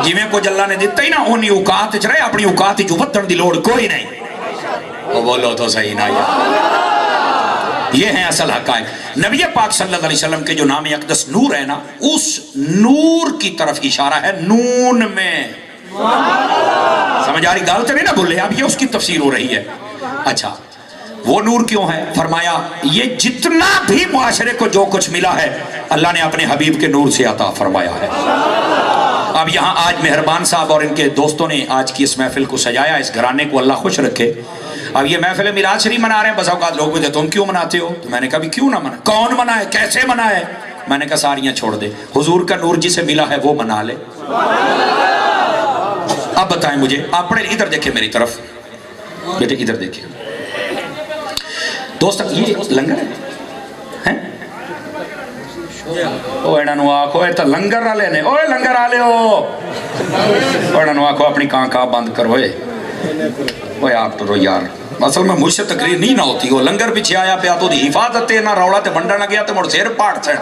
جی میں کو اللہ نے دیتا ہی نا اونی اوقات چ رہے, اپنی اوقات ہی جو ودن دی لوڑ کوئی نہیں. وہ بولو تو صحیح نہ یار. یہ ہیں اصل حقائق. نبی پاک صلی اللہ علیہ وسلم کے جو نام اقدس نور ہے نا, اس نور کی طرف اشارہ ہے نون میں. سمجھ آ رہی گال تو نہیں نا بولے, اب یہ اس کی تفسیر ہو رہی ہے. اچھا وہ نور کیوں ہے؟ فرمایا یہ جتنا بھی معاشرے کو جو کچھ ملا ہے اللہ نے اپنے حبیب کے نور سے عطا فرمایا ہے. اب یہاں آج مہربان صاحب اور ان کے دوستوں نے آج کی اس محفل کو سجایا, اس گھرانے کو اللہ خوش رکھے. اب یہ محفل میلاد شریف منا رہے ہیں, بس اوقات لوگ مجھے تم کیوں مناتے ہو؟ تو میں نے کہا بھی کیوں نہ منا, کون منائے, کیسے منائے؟ میں نے کہا ساریاں چھوڑ دے, حضور کا نور جسے ملا ہے وہ منا لے. اب بتائیں مجھے, آپ پڑھے ادھر دیکھیں میری طرف, بیٹے ادھر دیکھیں. دوست یہ لنگر ہے, اوہ اینا نو آکھو اے تا لنگر آلے نے, اوہ لنگر آلے ہو, اوہ اینا نو آکھو اپنی کانکا بند کرو. اوہ آپ تو رو یار, اصل میں مجھ سے تقریر نہیں نہ ہوتی. وہ لنگر پیچھے آیا پیا تو دی حفاظت نہ روڑا تے بنڈا نہ گیا تے مڑ سیر پاٹ سے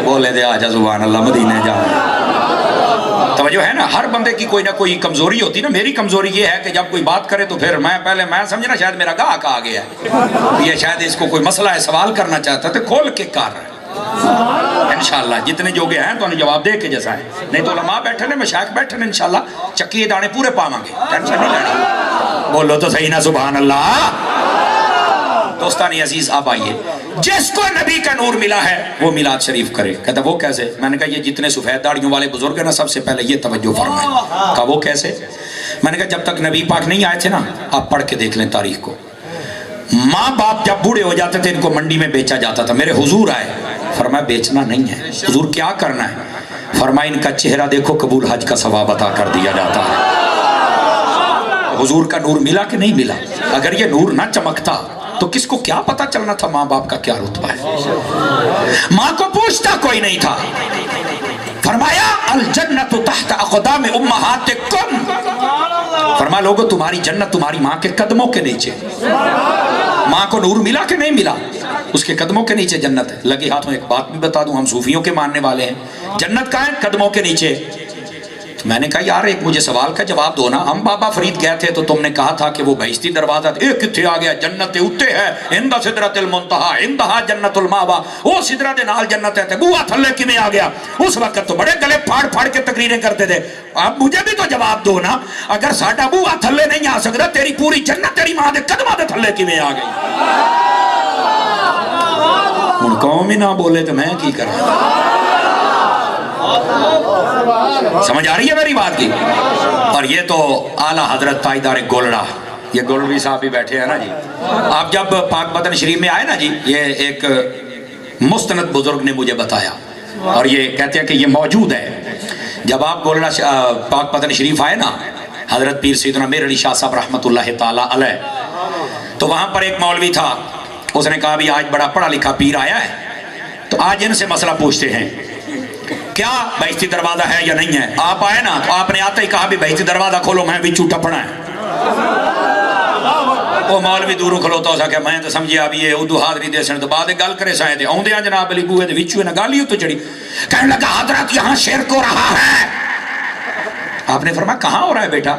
بولے دے آجا سبحان اللہ مدینے جا. توجہ ہے نا, ہر بندے کی کوئی نہ کوئی کمزوری ہوتی نا. میری کمزوری یہ ہے کہ جب کوئی بات کرے تو پھر میں پہلے میں سمجھنا شاید میرا گاہک آ گیا ہے, یہ شاید اس کو کوئی مسئلہ ہے سوال کرنا چاہتا ہے تو کھول کے کر. انشاءاللہ جتنے جوگے ہیں تو انہیں جواب دے کے جیسا ہے, نہیں تو علماء بیٹھے نے, مشائخ بیٹھے نے, انشاءاللہ چکیے دانے پورے پاواں گے, ٹینشن نہیں لینا. بولو تو صحیح نا سبحان اللہ. دوستانی عزیز اب آئیے, جس کو نبی کا نور ملا ہے وہ میلاد شریف کرے. کہتا وہ کیسے؟ میں نے کہا یہ جتنے سفید داڑیوں والے بزرگ ہیں نا سب سے پہلے یہ توجہ فرمائیں. کہا وہ کیسے؟ میں نے کہا جب تک نبی پاک نہیں آئے تھے نا, آپ پڑھ کے دیکھ لیں تاریخ کو, ماں باپ جب بوڑھے ہو جاتے تھے ان کو منڈی میں بیچا جاتا تھا. میرے حضور آئے, فرمایا بیچنا نہیں ہے. حضور کیا کرنا ہے؟ فرمایا ان کا چہرہ دیکھو قبول حج کا ثواب عطا کر دیا جاتا ہے. حضور کا نور ملا کہ نہیں ملا؟ اگر یہ نور نہ چمکتا تو کس کو کیا پتا چلنا تھا ماں باپ کا کیا رتبہ ہے؟ ماں کو پوچھتا کوئی نہیں تھا. فرمایا الجنت تحت اقدام امہاتکم, فرمایا لوگو تمہاری جنت تمہاری ماں کے قدموں کے نیچے. ماں کو نور ملا کہ نہیں ملا؟ اس کے قدموں کے نیچے جنت ہے. لگے ہاتھوں ایک بات بھی بتا دوں, ہم صوفیوں کے ماننے والے ہیں, جنت کہاں ہے؟ قدموں کے نیچے. میں نے کہا یار ایک مجھے سوال کا جواب دو نا, ہم بابا فرید گئے تھے تو تم نے کہا تھا کہ وہ بہشتی دروازہ ایک کتھے آ گیا, جنت اتے ہے, عند سدرۃ المنتہا عندہا جنت الماوا, وہ سدرہ دے نال جنت ہے, بوہا تھلے کی میں آ گیا. اس وقت تو بڑے گلے پھاڑ پھاڑ کے تقریریں کرتے تھے. اب مجھے بھی تو جواب دو نا, اگر ساڈا بوہا تھلے نہیں آ سکتا, تیری پوری جنت تیری ماں دے قدماں دے تھلے کی میں آ گئی. ہن قوم ہی نہ بولے تو میں کی کروں؟ سمجھ آ رہی ہے میری بات کی؟ اور یہ تو اعلیٰ حضرت تاجدار گولڑا, یہ گولڑوی صاحب بھی بیٹھے ہیں نا جی. آپ جب پاک بدن شریف میں آئے نا جی, یہ ایک مستند بزرگ نے مجھے بتایا, اور یہ کہتے ہیں کہ یہ موجود ہے جب آپ گولڑا پاک پتن شریف آئے نا حضرت پیر سیدنا میر علی شاہ صاحب رحمۃ اللہ تعالی علیہ، تو وہاں پر ایک مولوی تھا، اس نے کہا بھی آج بڑا پڑھا لکھا پیر آیا ہے، تو آج ان سے مسئلہ پوچھتے ہیں کیا بہشتی دروازہ ہے یا نہیں ہے۔ آپ آئے نا تو آپ نے آتے ہی کہا بھی بہشتی دروازہ کھولو، میں بھی چوٹا پڑا ہے۔ وہ مولوی دوروں کھلوتا ہو سکے میں تو سمجھے اب یہ اردو حاضری دے سن تو بعد گل کرے سائے تھے آؤں دے جناب علی بوئے دے وچوے نہ گالیوں تو چڑی، کہنے لگا حضرت یہاں شرک ہو رہا ہے۔ آپ نے فرمایا کہاں ہو رہا ہے بیٹا؟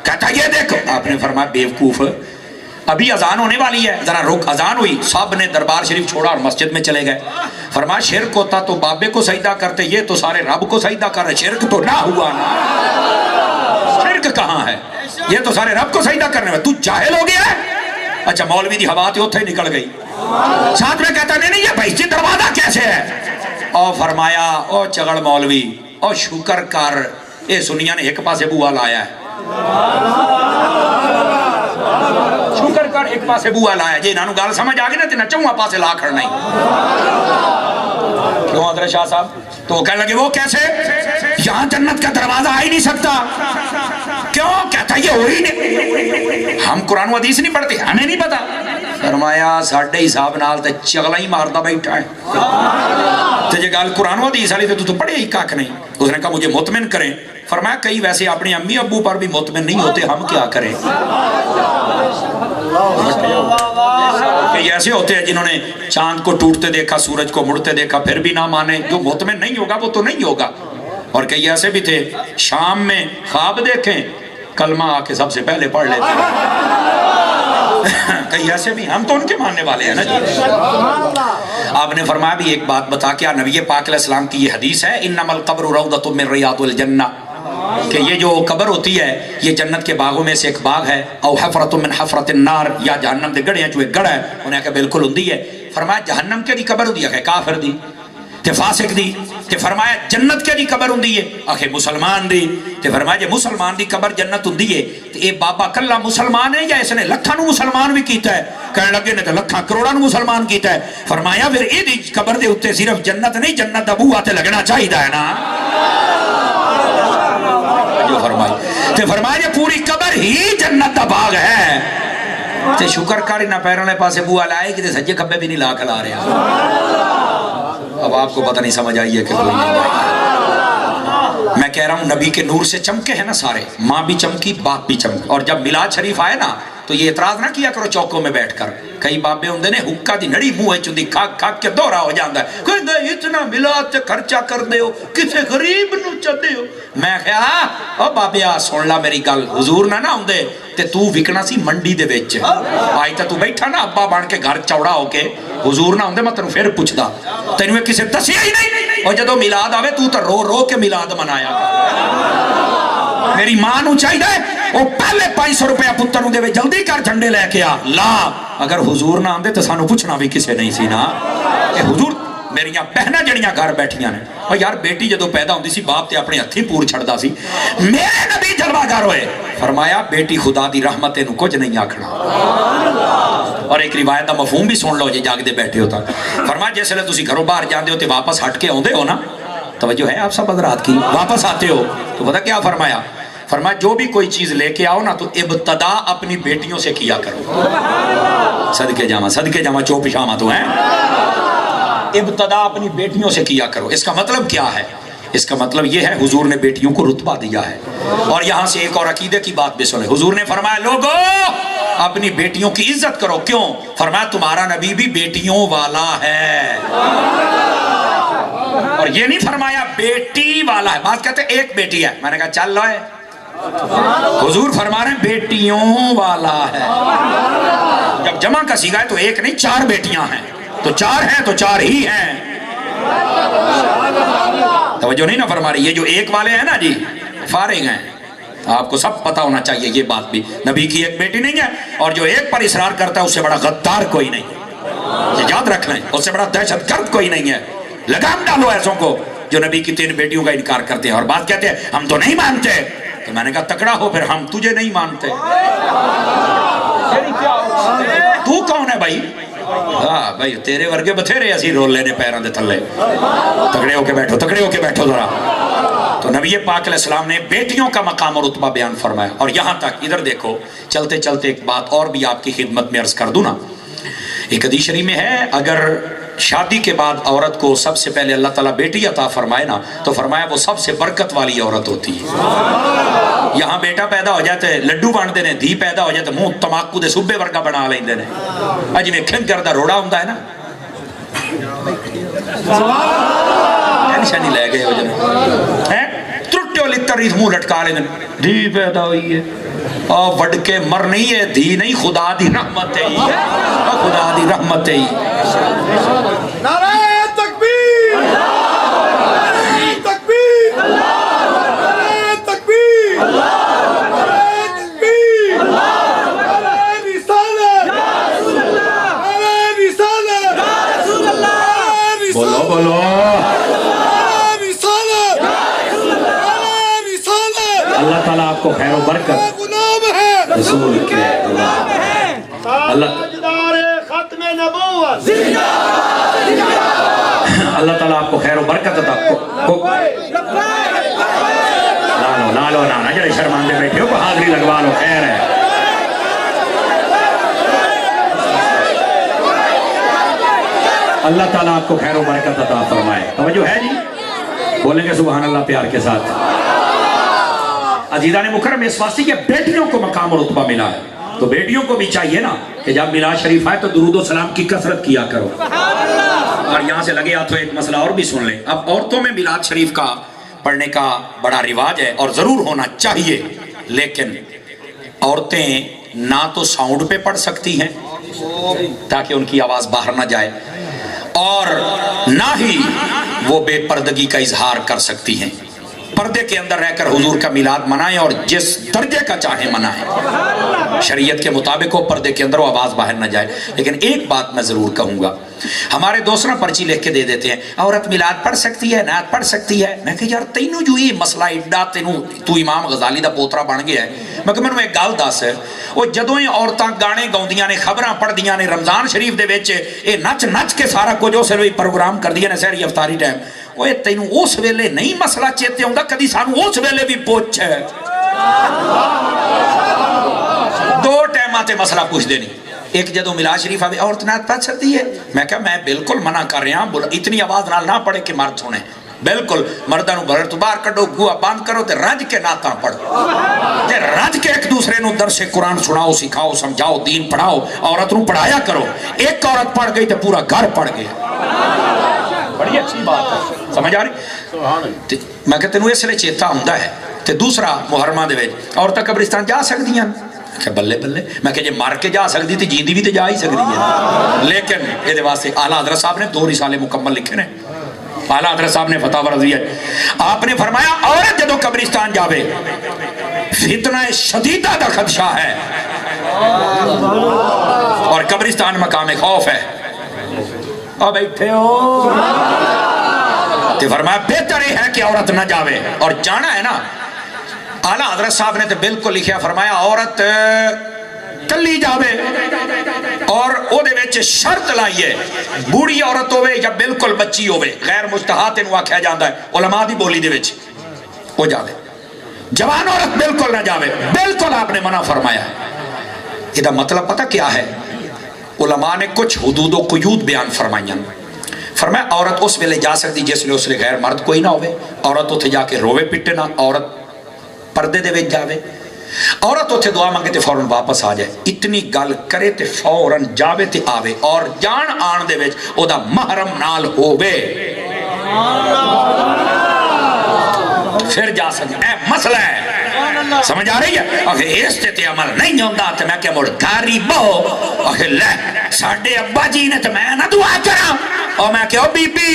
کہتا یہ دیکھو۔ آپ نے فرمایا بیوقوف، ابھی اذان ہونے والی ہے، ذرا رک۔ اذان ہوئی، سب نے دربار شریف چھوڑا اور مسجد میں چلے گئے۔ فرمایا شرک ہوتا تو بابے کو سجدہ کرتے، یہ تو سارے رب کو سجدہ کر رہے، شرک تو نہ ہوا نا۔ شرک کہاں ہے؟ یہ تو سارے رب کو سجدہ کرنے میں، تو جاہل ہو گیا ہے؟ اچھا مولوی دی ہوا تھی اتھے ہی نکل گئی، ساتھ میں کہتا نہیں یہ بہشتی دروازہ کیسے ہے؟ او فرمایا او چگڑ مولوی، او شکر کر، اے سنیا نے ایک پاسے بوا لایا ہے، شکر کر ایک پاسے بوا لایا، جی انہوں گال سمجھ آگے نا تینا چونہ پاسے لا کھڑ نہیں۔ کیوں حضرت شاہ صاحب؟ تو وہ کہنے لگے وہ کیسے؟ یہاں جنت کا دروازہ آ ہی نہیں سکتا۔ کیوں؟ کہتا یہ ہوئی نہیں، ہم قرآن و حدیث نہیں پڑھتے، ہمیں نہیں پتا۔ فرمایا ساڑھے حساب نال تے چغلہ ہی مارتا بیٹھا ہے، تجھے گال قرآن و حدیث آلی تو پڑھے ہی کاک نہیں۔ اس نے کہا مجھے مطمئن کریں۔ فرمایا کئی ویسے اپنی امی ابو پر بھی مطمئن نہیں ہوتے، ہم کیا کریں؟ کئی ایسے ہوتے ہیں جنہوں نے چاند کو ٹوٹتے دیکھا، سورج کو مڑتے دیکھا، پھر بھی نہ مانے، جو مطمئن نہیں ہوگا وہ تو نہیں ہوگا۔ اور کئی ایسے بھی تھے شام میں خواب دیکھیں کلمہ آ کے سب سے پہلے پڑھ لیتے ہیں، کئی ایسے بھی، ہم تو ان کے ماننے والے ہیں نا جی۔ آپ نے فرمایا بھی ایک بات بتا، کیا نبی پاک علیہ السلام کی یہ حدیث ہے انما القبر روضۃ من ریاض الجنہ، کہ یہ جو قبر ہوتی ہے یہ جنت کے باغوں میں سے ایک باغ ہے، او حفرۃ من حفرۃ النار، یا جہنم دے گڑھے ہیں جو ایک گڑھ ہے، انہیں کہا بالکل ہوندی ہے۔ فرمایا جہنم کے دی قبر ہوندی ہے، کافر دی تے فاسق دی، تے فرمایا جنت کے دی قبر ہوندی ہے، آخر مسلمان دی، تے فرمایا جے مسلمان دی قبر جنت ہوندی ہے تے اے بابا کلا مسلمان ہے یا اس نے لکھاں نو مسلمان بھی کیتا ہے؟ کہنے لگے نے تے لکھاں کروڑاں نو مسلمان کیتا ہے۔ فرمایا پھر اے دی قبر دے اوتے صرف جنت نہیں، جنت دا بوہا تے لگنا چاہیدا ہے نا۔ جو فرمایا تے فرمایا یہ پوری قبر ہی جنت دا باغ ہے، تے شکر کاری نہ پیروں نے پاسے بوہا لائے کہ تے سجے کھبے بھی نہیں لا کھلا رہا۔ اب آپ کو پتہ نہیں سمجھ آئی ہے کہ کوئی نہیں آئی۔ میں کہہ رہا ہوں نبی کے نور سے چمکے ہیں نا سارے، ماں بھی چمکی باپ بھی چمکے، اور جب میلاد شریف آئے نا تو یہ اعتراض نہ کیا کرو چوکوں میں بیٹھ کر، کئی بابے ہوندے نے حکا دی نڑی منہ چندی کھاک کھاک کے دورہ ہو جاندہ ہے، کہندے اتنا میلاد تے خرچہ کر دے ہو، کسے غریب نو چدے ہو۔ میں کہا او بابے آ سن لا میری گل، حضور نہ ہوندے تے تو وکنا سی منڈی دے وچ، آئی تا تو بیٹھا نا ابا بن کے گھر چوڑا ہو کے، حضور نہ ہوندے میں تنوں پھر پوچھدا تینوں کسے دسیا ہی نہیں، اور جدو میلاد آوے تو رو رو کے میلاد منایا۔ میری ماں نو چاہیے وہ پہلے 500 روپیہ پتر نو دے وے جلدی کر جھنڈے لے کے آ لا، اگر حضور نہ آندے تو سانو پوچھنا بھی کسے نہیں سی نا کہ حضور میریاں بہناں جڑیاں گھر بیٹھیاں نے، اور یار بیٹی جدو پیدا ہوندی سی باپ تے اپنے ہتھی پور چھڑدا سی، میرے نبی جلوہ گر ہوئے، فرمایا بیٹی خدا دی رحمت نو کچھ نہیں آکھنا۔ اور ایک روایت دا مفہوم بھی سن لو جے جاگ دے بیٹھے ہوتا، فرمایا جیسے لے تسی گھروں باہر جاندے ہو تے واپس ہٹ کے ہوندے ہو نا، توجہ ہے آپ سب حضرات کی، واپس آتے ہو تو پتہ کیا فرمایا؟ فرمایا جو بھی کوئی چیز لے کے آؤ نا تو ابتدا اپنی بیٹیوں سے کیا کرو، صدقے جامع چوپ شامہ تو ہیں، ابتدا اپنی بیٹیوں سے کیا کرو۔ اس کا مطلب کیا ہے؟ اس کا مطلب یہ ہے حضور نے بیٹیوں کو رتبہ دیا ہے۔ اور یہاں سے ایک اور عقیدے کی بات بھی سنیں، حضور نے فرمایا لوگو اپنی بیٹیوں کی عزت کرو، کیوں؟ فرمایا تمہارا نبی بھی بیٹیوں والا ہے، اور یہ نہیں فرمایا بیٹی والا ہے، بات کہتے ہیں ایک بیٹی ہے، میں نے کہا چل لو ہے، حضور فرما رہے ہیں بیٹیوں والا ہے، جب جمع کا سیگا ہے تو ایک نہیں 4 بیٹیاں ہیں، تو 4 ہیں تو 4 ہی ہیں، توجہ نہیں نہ فرما رہی، یہ جو ایک والے ہیں نا جی فارغ ہیں، آپ کو سب پتا ہونا چاہیے یہ بات بھی، نبی کی ایک بیٹی نہیں ہے، اور جو ایک پر اصرار کرتا ہے اس سے بڑا غدار کوئی نہیں، یہ یاد رکھ لیں، اس سے بڑا دہشت گرد کوئی نہیں ہے، لگام ڈالو ایسوں کو جو نبی کی 3 بیٹیوں کا انکار کرتے ہیں، اور بات کہتے ہیں ہم تو نہیں مانتے، تو میں نے کہا تکڑا ہو پھر، ہم تجھے نہیں مانتے، تو کون ہے بھائی؟ ہاں بھائی تیرے ورگے بتھیرے اسی رول لینے پیران دے تھلے، تکڑے ہو کے بیٹھو ذرا، تو نبی پاک علیہ السلام نے بیٹیوں کا مقام اور رتبہ بیان فرمایا. اور یہاں تک ادھر دیکھو چلتے چلتے ایک بات اور بھی آپ کی خدمت میں عرض کر دوں نا. ایک حدیث شریف میں ہے اگر شادی کے بعد عورت کو سب سے پہلے اللہ تعالیٰ بیٹی عطا فرمائے نا تو فرمایا وہ سب سے برکت والی عورت ہوتی ہے. یہاں بیٹا پیدا ہو جاتے لڈو بنتے ہیں, دھی پیدا ہو جاتے منہ تماکو دے صوبے ورگا بنا لیندے نے. اج ویکھن کردا روڑا ہوندا ہے نا, ٹینشن نہیں لے گئے ہو جانا ہیں ترٹیو لتری منہ لٹکا لیندے دھی پیدا ہوئی ہے اور وڈ کے مر نہیں ہے, دھی نہیں خدا دی رحمت ہے, خدا دی رحمت ہے. نعرہ تکبیر تکبیر نعرہ تکبیر نعرہ تکبیر نعرہ رسالت نعرہ رسالت بولو بولو رسالت نعرہ رسالت. اللہ تعالیٰ آپ کو خیر و برکت غلام ہے رسول کے اللہ ختم نبوت اللہ تعالیٰ آپ کو خیر و برکت عطا لالو نانا جڑے شرماندے بیٹھے ہو کو حاضری لگوا لو, خیر ہے. اللہ تعالیٰ آپ کو خیر و برکت عطا فرمائے. توجہ ہے جی, بولیں گے سبحان اللہ پیار کے ساتھ. عزیزان مکرم اس واسطے کہ بیٹیوں کو مقام اور رتبہ ملا ہے تو بیٹیوں کو بھی چاہیے نا کہ جب میلاد شریف آئے تو درود و سلام کی کثرت کیا کرو. اور یہاں سے لگے ہاتھوں ایک مسئلہ اور بھی سن لیں. اب عورتوں میں میلاد شریف کا پڑھنے کا بڑا رواج ہے اور ضرور ہونا چاہیے, لیکن عورتیں نہ تو ساؤنڈ پہ پڑھ سکتی ہیں تاکہ ان کی آواز باہر نہ جائے, اور نہ ہی وہ بے پردگی کا اظہار کر سکتی ہیں. پردے کے اندر رہ کر حضور کا میلاد منائیں اور جس درجے کا چاہے منائیں, شریعت کے مطابق ہو, پردے کے اندر وہ آواز باہر نہ جائے. لیکن ایک بات میں ضرور کہوں گا, ہمارے دوست نا پرچی لکھ کے دے دیتے ہیں عورت میلاد پڑھ سکتی ہے, نعت پڑھ سکتی ہے. میں کہ یار تینوں جو یہ مسئلہ ایڈا تینوں تو امام غزالی دا پوترا بن گیا ہے. میں کہ میں ایک گل دس, وہ جدوں ہی عورتاں گانے گاؤندیاں نے, خبراں پڑھدیاں نے, رمضان شریف دے وچ اے نچ نچ کے سارا کچھ اس ویلے پروگرام کردیاں نے سحری افطاری ٹائم, وہ تینوں اس ویلے نہیں مسئلہ چیتے ہوندا کدی سانو اس ویلے بھی پوچھ ہے. دو ٹائماں تے مسئلہ پوچھ دے نہیں. ایک جدو میلاد شریف آوے عورت نعت پڑھ سکتی ہے, میں کہا میں بالکل منع کر رہا ہوں, اتنی آواز نال نہ پڑھے کہ مرد سنے. بالکل مردوں گھر تو باہر کڈو, گوا بند کرو تے رج کے نعتاں پڑھو, تے رج کے ایک دوسرے نو درس قرآن سناؤ, سکھاؤ, سمجھاؤ, دین پڑھاؤ, عورت نو پڑھایا کرو. ایک عورت پڑھ گئی تے پورا گھر پڑھ گیا, بڑی اچھی بات ہے. سمجھ آ رہی؟ میں کہ تینوں اس لیے چیتا ہوندا ہے. تے دوسرا محرمہ دے وچ عورتاں قبرستان جا سکدیاں, کہ بلے بلے, میں کہ جے مار کے جا سکتی تھی جیندی بھی تے جا ہی سکتی ہے. لیکن یہ واسطے اعلیٰ حضرت صاحب نے 2 رسالے مکمل لکھے نے. اعلیٰ حضرت صاحب نے فتاوی رضویہ آپ نے فرمایا عورت جدو قبرستان جاوے فتنہ شدیدہ دا خدشہ ہے اور قبرستان مقام خوف ہے. اور بیٹھے ہو تو فرمایا بہتر یہ ہے کہ عورت نہ جاوے, اور جانا ہے نا. اعلیٰ حضرت صاحب نے تو بالکل لکھیا, فرمایا عورت کلی جاوے اور او دے وچ شرط لائیے بوڑھی عورت ہوے یا بالکل بچی ہوے, غیر مستحاط انہوں آکھیا جاندہ ہے علماء دی بولی دے وچ, وہ جاوے. جوان عورت بالکل نہ جاوے, بالکل آپ نے منع فرمایا ہے. یہ دا مطلب پتہ کیا ہے؟ علماء نے کچھ حدود و قیود بیان فرمائیاں. فرمایا عورت اس ویلے جا سکتی جس لئے اس لئے غیر مرد کوئی نہ ہوئے, عورت اتھے جا کے روے پٹے نہ, عورت پردے دے وچ جاوے, عورت اتھے دعا مانگے تے فوراً واپس آ جائے, اتنی گل کرے تے فوراً جاوے تے آوے, اور جان آن دے وچ او دا محرم نال ہووے پھر جا سکتے. اے مسئلہ ہے, سمجھ آ رہی ہے؟ اگر اس تے عمل نہیں ہوندہ تو میں کہ مڑ گاری بہو اگر لے ساڑھے ابا جی نے تو میں نہ دعا کرا, اور میں کہ او بی بی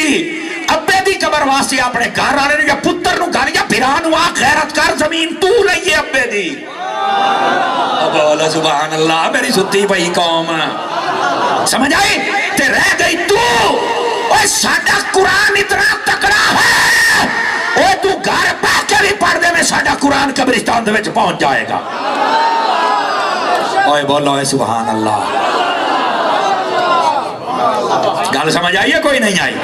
ابے دی قبر واسطے اپنے گھر آنے نے یا پتر نو گھر یا بھرانو آ غیرت کر زمین تو لئیے ابے دی. بولا سبحان اللہ, میری ستی پئی قوم, سمجھ آئی؟ تے رہ گئی تو, اوہ ساڑھا قرآن اتنا تکڑا ہے, اوہ تو گھر پہ کے بھی پردے میں ساڑھا قرآن قبرستان دے وچ پہنچ جائے گا. اوہ بولو سبحان اللہ. گل سمجھ آئیے کوئی نہیں آئی؟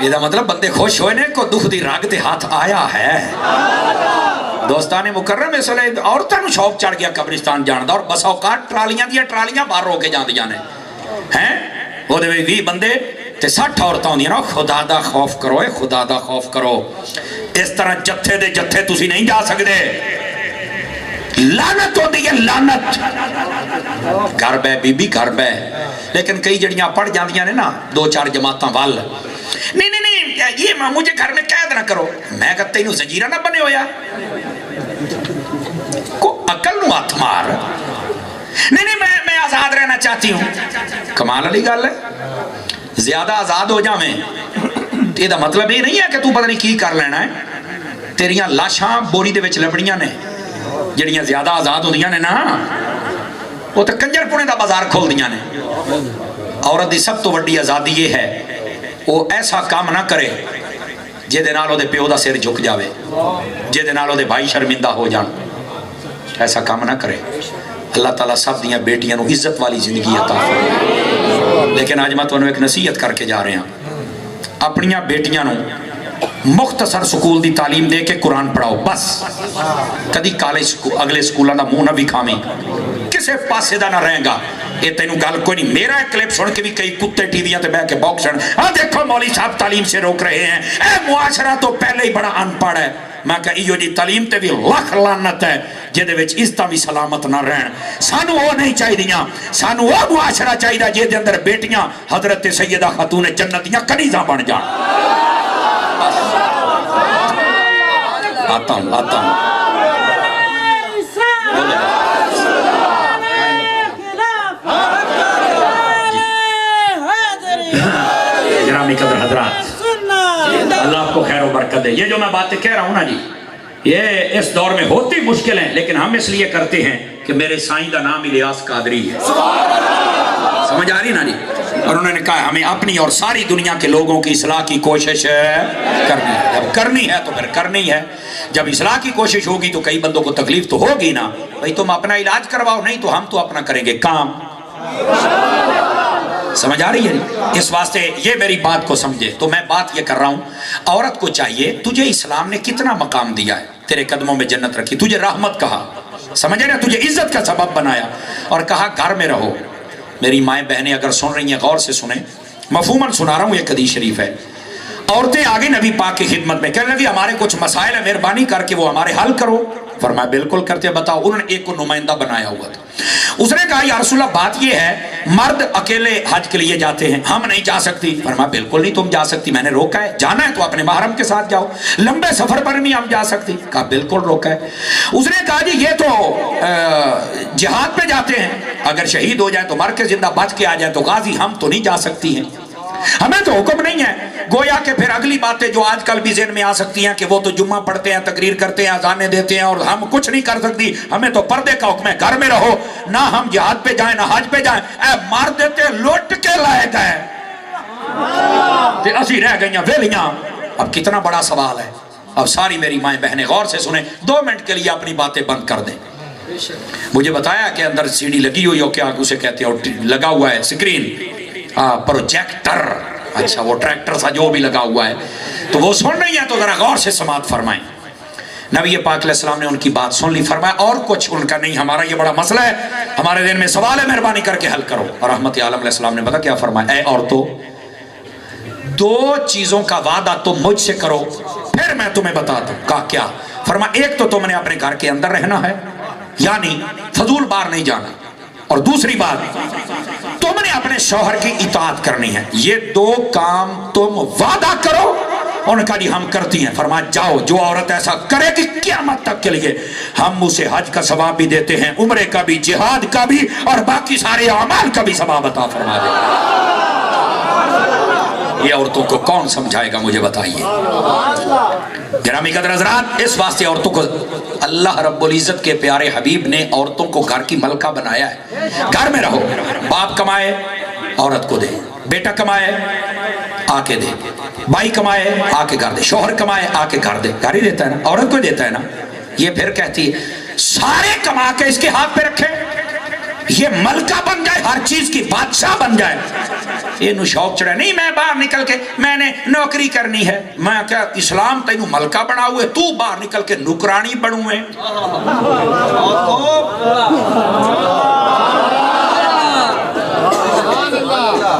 یہ مطلب بندے خوش ہوئے نے کو دکھ دی رگ تے ہاتھ آیا ہے. دوستان مکرم اس لئے عورتوں نو شوق چڑھ گیا قبرستان جان دا, اور بس اوقات ٹرالیاں باہر ہو کے جان دیاں نے ہیں وہ دے 20 بندے تے 60 عورتاں ہوندیاں نا. خدا دا خوف کرو, خدا دا خوف کرو. اس طرح جتھے دے جتھے تسی نہیں جا سکدے, لعنت ہوندی ہے لعنت. گھر بہ بی بی گھر بہ, لیکن کئی جڑیاں پڑھ جاندیاں نے نا 2-4 جماعتاں وال, نہیں یہ مجھے گھر میں قید نہ کرو. میں کہتا ہوں زنجیرہ نہ بنے ہویا, کو عقل نو ہاتھ مار. نہیں میں آزاد رہنا چاہتی ہوں. کمال علی گل ہے, زیادہ آزاد ہو جا میں یہ دا مطلب یہ نہیں ہے کہ تو پتہ نہیں کی کر لینا ہے. تیریاں لاشاں بوری دے وچ لبڑیاں نے جڑیاں زیادہ آزاد ہوندیاں نے نا, وہ تو کنجر پونے دا بازار کھول دیاں نے. عورت دی سب تو بڑی آزادی یہ ہے وہ ایسا کام نہ کرے جے دے نال او دے پیو دا سر جھک جاوے, جے دے نال او دے بھائی شرمندہ ہو جان. ایسا کام نہ کرے. اللہ تعالیٰ سب دیاں بیٹیاں نو عزت والی زندگی عطا فرمائے. لیکن آج میں تمہیں ایک نصیحت کر کے جا رہے ہیں, اپنیاں بیٹیاں نو مختصر سکول دی تعلیم دے کے قرآن پڑھاؤ بس. کدی کالج اگلے سکولاں دا منہ نہ بھی کھاویں, کسے پاسے دا نہ رہیں گا. یہ تینوں گل کوئی نہیں. میرا ایک کلپ سن کے بھی کئی کتے ٹی ویاں تے بیٹھ کے باکسن, ہاں دیکھو مولوی صاحب تعلیم سے روک رہے ہیں, اے معاشرہ تو پہلے ہی بڑا ان پڑھ ہے. میں کہا ایو جی تعلیم تے بھی لکھ لعنت ہے جے دے وچ عزتاں بھی سلامت نہ رہن. سانو وہ نہیں چاہیدیاں, سانو وہ معاشرہ چاہیدا جے دے اندر بیٹیاں حضرت سیدہ خاتون جنتیاں کنیزاں بن جان. آتا ہوں گرامی قدر حضرات, اللہ آپ کو خیر و برکت دے. یہ جو میں باتیں کہہ رہا ہوں نا جی, یہ اس دور میں ہوتی مشکل ہیں, لیکن ہم اس لیے کرتے ہیں کہ میرے سائیں دا نام الیاس قادری ہے. سمجھ آ رہی نا جی. اور انہوں نے کہا ہمیں اپنی اور ساری دنیا کے لوگوں کی اصلاح کی کوشش کرنی ہے. جب کرنی ہے تو پھر کرنی ہے. جب اصلاح کی کوشش ہوگی تو کئی بندوں کو تکلیف تو ہوگی نا بھئی. تم اپنا علاج کرواؤ, نہیں تو ہم تو اپنا کریں گے کام. سمجھ آ رہی ہے. اس واسطے یہ میری بات کو سمجھے. تو میں بات یہ کر رہا ہوں, عورت کو چاہیے, تجھے اسلام نے کتنا مقام دیا ہے, تیرے قدموں میں جنت رکھی, تجھے رحمت کہا, سمجھے نا, تجھے عزت کا سبب بنایا, اور کہا گھر میں رہو. میری مائیں بہنیں اگر سن رہی ہیں غور سے سنیں, مفہوماً سنا رہا ہوں, یہ حدیث شریف ہے. عورتیں آگے نبی پاک کی خدمت میں کہنے لگی ہمارے کچھ مسائل ہیں, مہربانی کر کے وہ ہمارے حل کرو. فرمایا بالکل کرتے, بتاؤ. انہوں نے ایک کو نمائندہ بنایا ہوا تھا. اس نے کہا یا رسول اللہ بات یہ ہے مرد اکیلے حج کے لیے جاتے ہیں, ہم نہیں جا سکتی. فرمایا بالکل نہیں تم جا سکتی, میں نے روکا ہے. جانا ہے تو اپنے محرم کے ساتھ جاؤ, لمبے سفر پر نہیں ہم جا سکتی. کہا بالکل روکا ہے. اس نے کہا جی یہ تو جہاد پہ جاتے ہیں, اگر شہید ہو جائیں تو مر کے زندہ بچ کے آ جائیں تو غازی, ہم تو نہیں جا سکتی ہیں, ہمیں تو حکم نہیں ہے. گویا کہ پھر اگلی باتیں جو آج کل بھی ذہن میں آ سکتی ہیں کہ وہ تو جمعہ پڑھتے ہیں, تقریر کرتے ہیں, اذانیں دیتے ہیں, اور ہم کچھ نہیں کر سکتی, ہمیں تو پردے کا حکم ہے, گھر میں رہو, نہ ہم جہاد پہ جائیں نہ حج پہ جائیں. اے مار دیتے لوٹ کے لائے گئے تے اسی رہ گئیاں ویلیاں. اب کتنا بڑا سوال ہے. اب ساری میری مائیں بہنیں غور سے سنیں, 2 منٹ کے لیے اپنی باتیں بند کر دیں. مجھے بتایا کہ اندر سی ڈی لگی ہوئی ہو, کیا اسے کہتے ہیں, لگا ہوا ہے اسکرین, پروجیکٹر. اچھا وہ ٹریکٹر سا جو بھی لگا ہوا ہے, تو وہ سن رہی ہیں, تو ذرا غور سے سماعت فرمائیں. نبی پاک علیہ السلام نے ان کی بات سن لی. فرمایا اور کچھ ان کا نہیں, ہمارا یہ بڑا مسئلہ ہے, ہمارے دل میں سوال ہے, مہربانی کر کے حل کرو. اور رحمت عالم علیہ السلام نے پتا کیا فرمایا, اے عورتوں 2 چیزوں کا وعدہ تم مجھ سے کرو, پھر میں تمہیں بتاتا ہوں. کہا کیا؟ فرمایا ایک تو تم نے اپنے گھر کے اندر رہنا ہے, یعنی فضول باہر نہیں جانا, اور دوسری بات تم نے اپنے شوہر کی اطاعت کرنی ہے. یہ 2 کام تم وعدہ کرو. ان کا جی ہم کرتی ہیں. فرمایا جاؤ, جو عورت ایسا کرے گی قیامت تک کے لیے ہم اسے حج کا ثواب بھی دیتے ہیں, عمرے کا بھی, جہاد کا بھی, اور باقی سارے اعمال کا بھی ثواب عطا فرما دیں. یہ عورتوں کو کون سمجھائے گا مجھے بتائیے. گرامی قدر حضرات, اس واسطے عورتوں کو اللہ رب العزت کے پیارے حبیب نے عورتوں کو گھر کی ملکہ بنایا ہے. گھر میں رہو, باپ کمائے عورت کو دے, بیٹا کمائے آ کے دے, بھائی کمائے آ کے گھر دے, شوہر کمائے آ کے گھر دے. گھر ہی دیتا ہے نا, عورت کو دیتا ہے نا. یہ پھر کہتی ہے سارے کما کے اس کے ہاتھ پہ رکھے, یہ ملکہ بن جائے, ہر چیز کی بادشاہ بن جائے. یہ شوق چڑھا نہیں میں باہر نکل کے میں نے نوکری کرنی ہے. میں کیا اسلام تینوں ملکہ بنا ہوئے, تو باہر نکل کے نکرانی بنوں ہے.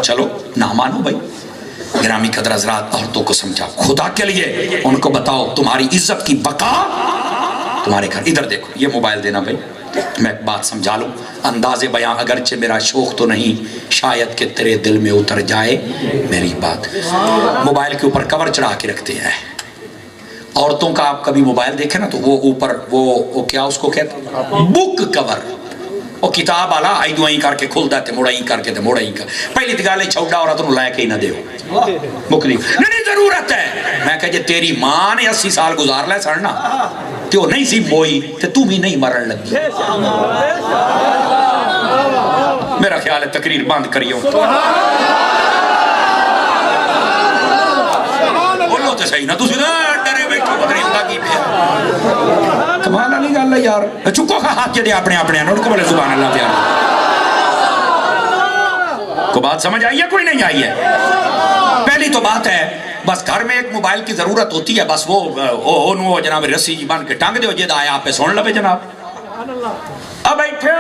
چلو نہ مانو بھائی. گرامی قدر حضرات, عورتوں کو سمجھا خدا کے لیے, ان کو بتاؤ تمہاری عزت کی بقا تمہارے گھر. ادھر دیکھو یہ موبائل دینا بھائی, میں ایک بات سمجھا لوں. انداز بیاں اگرچہ میرا شوق تو نہیں, شاید کہ تیرے دل میں اتر جائے میری بات. موبائل کے اوپر کور چڑھا کے رکھتے ہیں عورتوں کا. آپ کبھی موبائل دیکھیں نا تو وہ اوپر وہ کیا اس کو کہتے ہیں, بک کور. وہ کتاب والا آئی دو آئی کر کے کھلتا ہے, موڑا ہی کر کے موڑا ہی کر. پہلی تو گل چھوٹا عورت نو لے کے ہی نہ دیو, مکدی نہیں ضرورت ہے. میں کہ جے تیری ماں نے 80 سال گزار لے سڑنا تے وہ نہیں سی موئی تے تو بھی نہیں مرن لگی. میرا خیال ہے تقریر بند کریو. بولو تے صحیح نہ تسی ڈرے بیٹھو پتہ نہیں ہوندا کی پیا. کمال والی گل ہے یار. چکو کھا ہاتھ دے اپنے اپنے نوٹ کو بولے سبحان اللہ پیار. کو بات سمجھ آئی ہے کوئی نہیں آئی ہے؟ پہلی تو بات ہے بس گھر میں ایک موبائل کی ضرورت ہوتی ہے, بس وہ جناب رسی جی بن کے ٹانگ دے جے آیا آپ پہ سن لو جناب. اب بیٹھے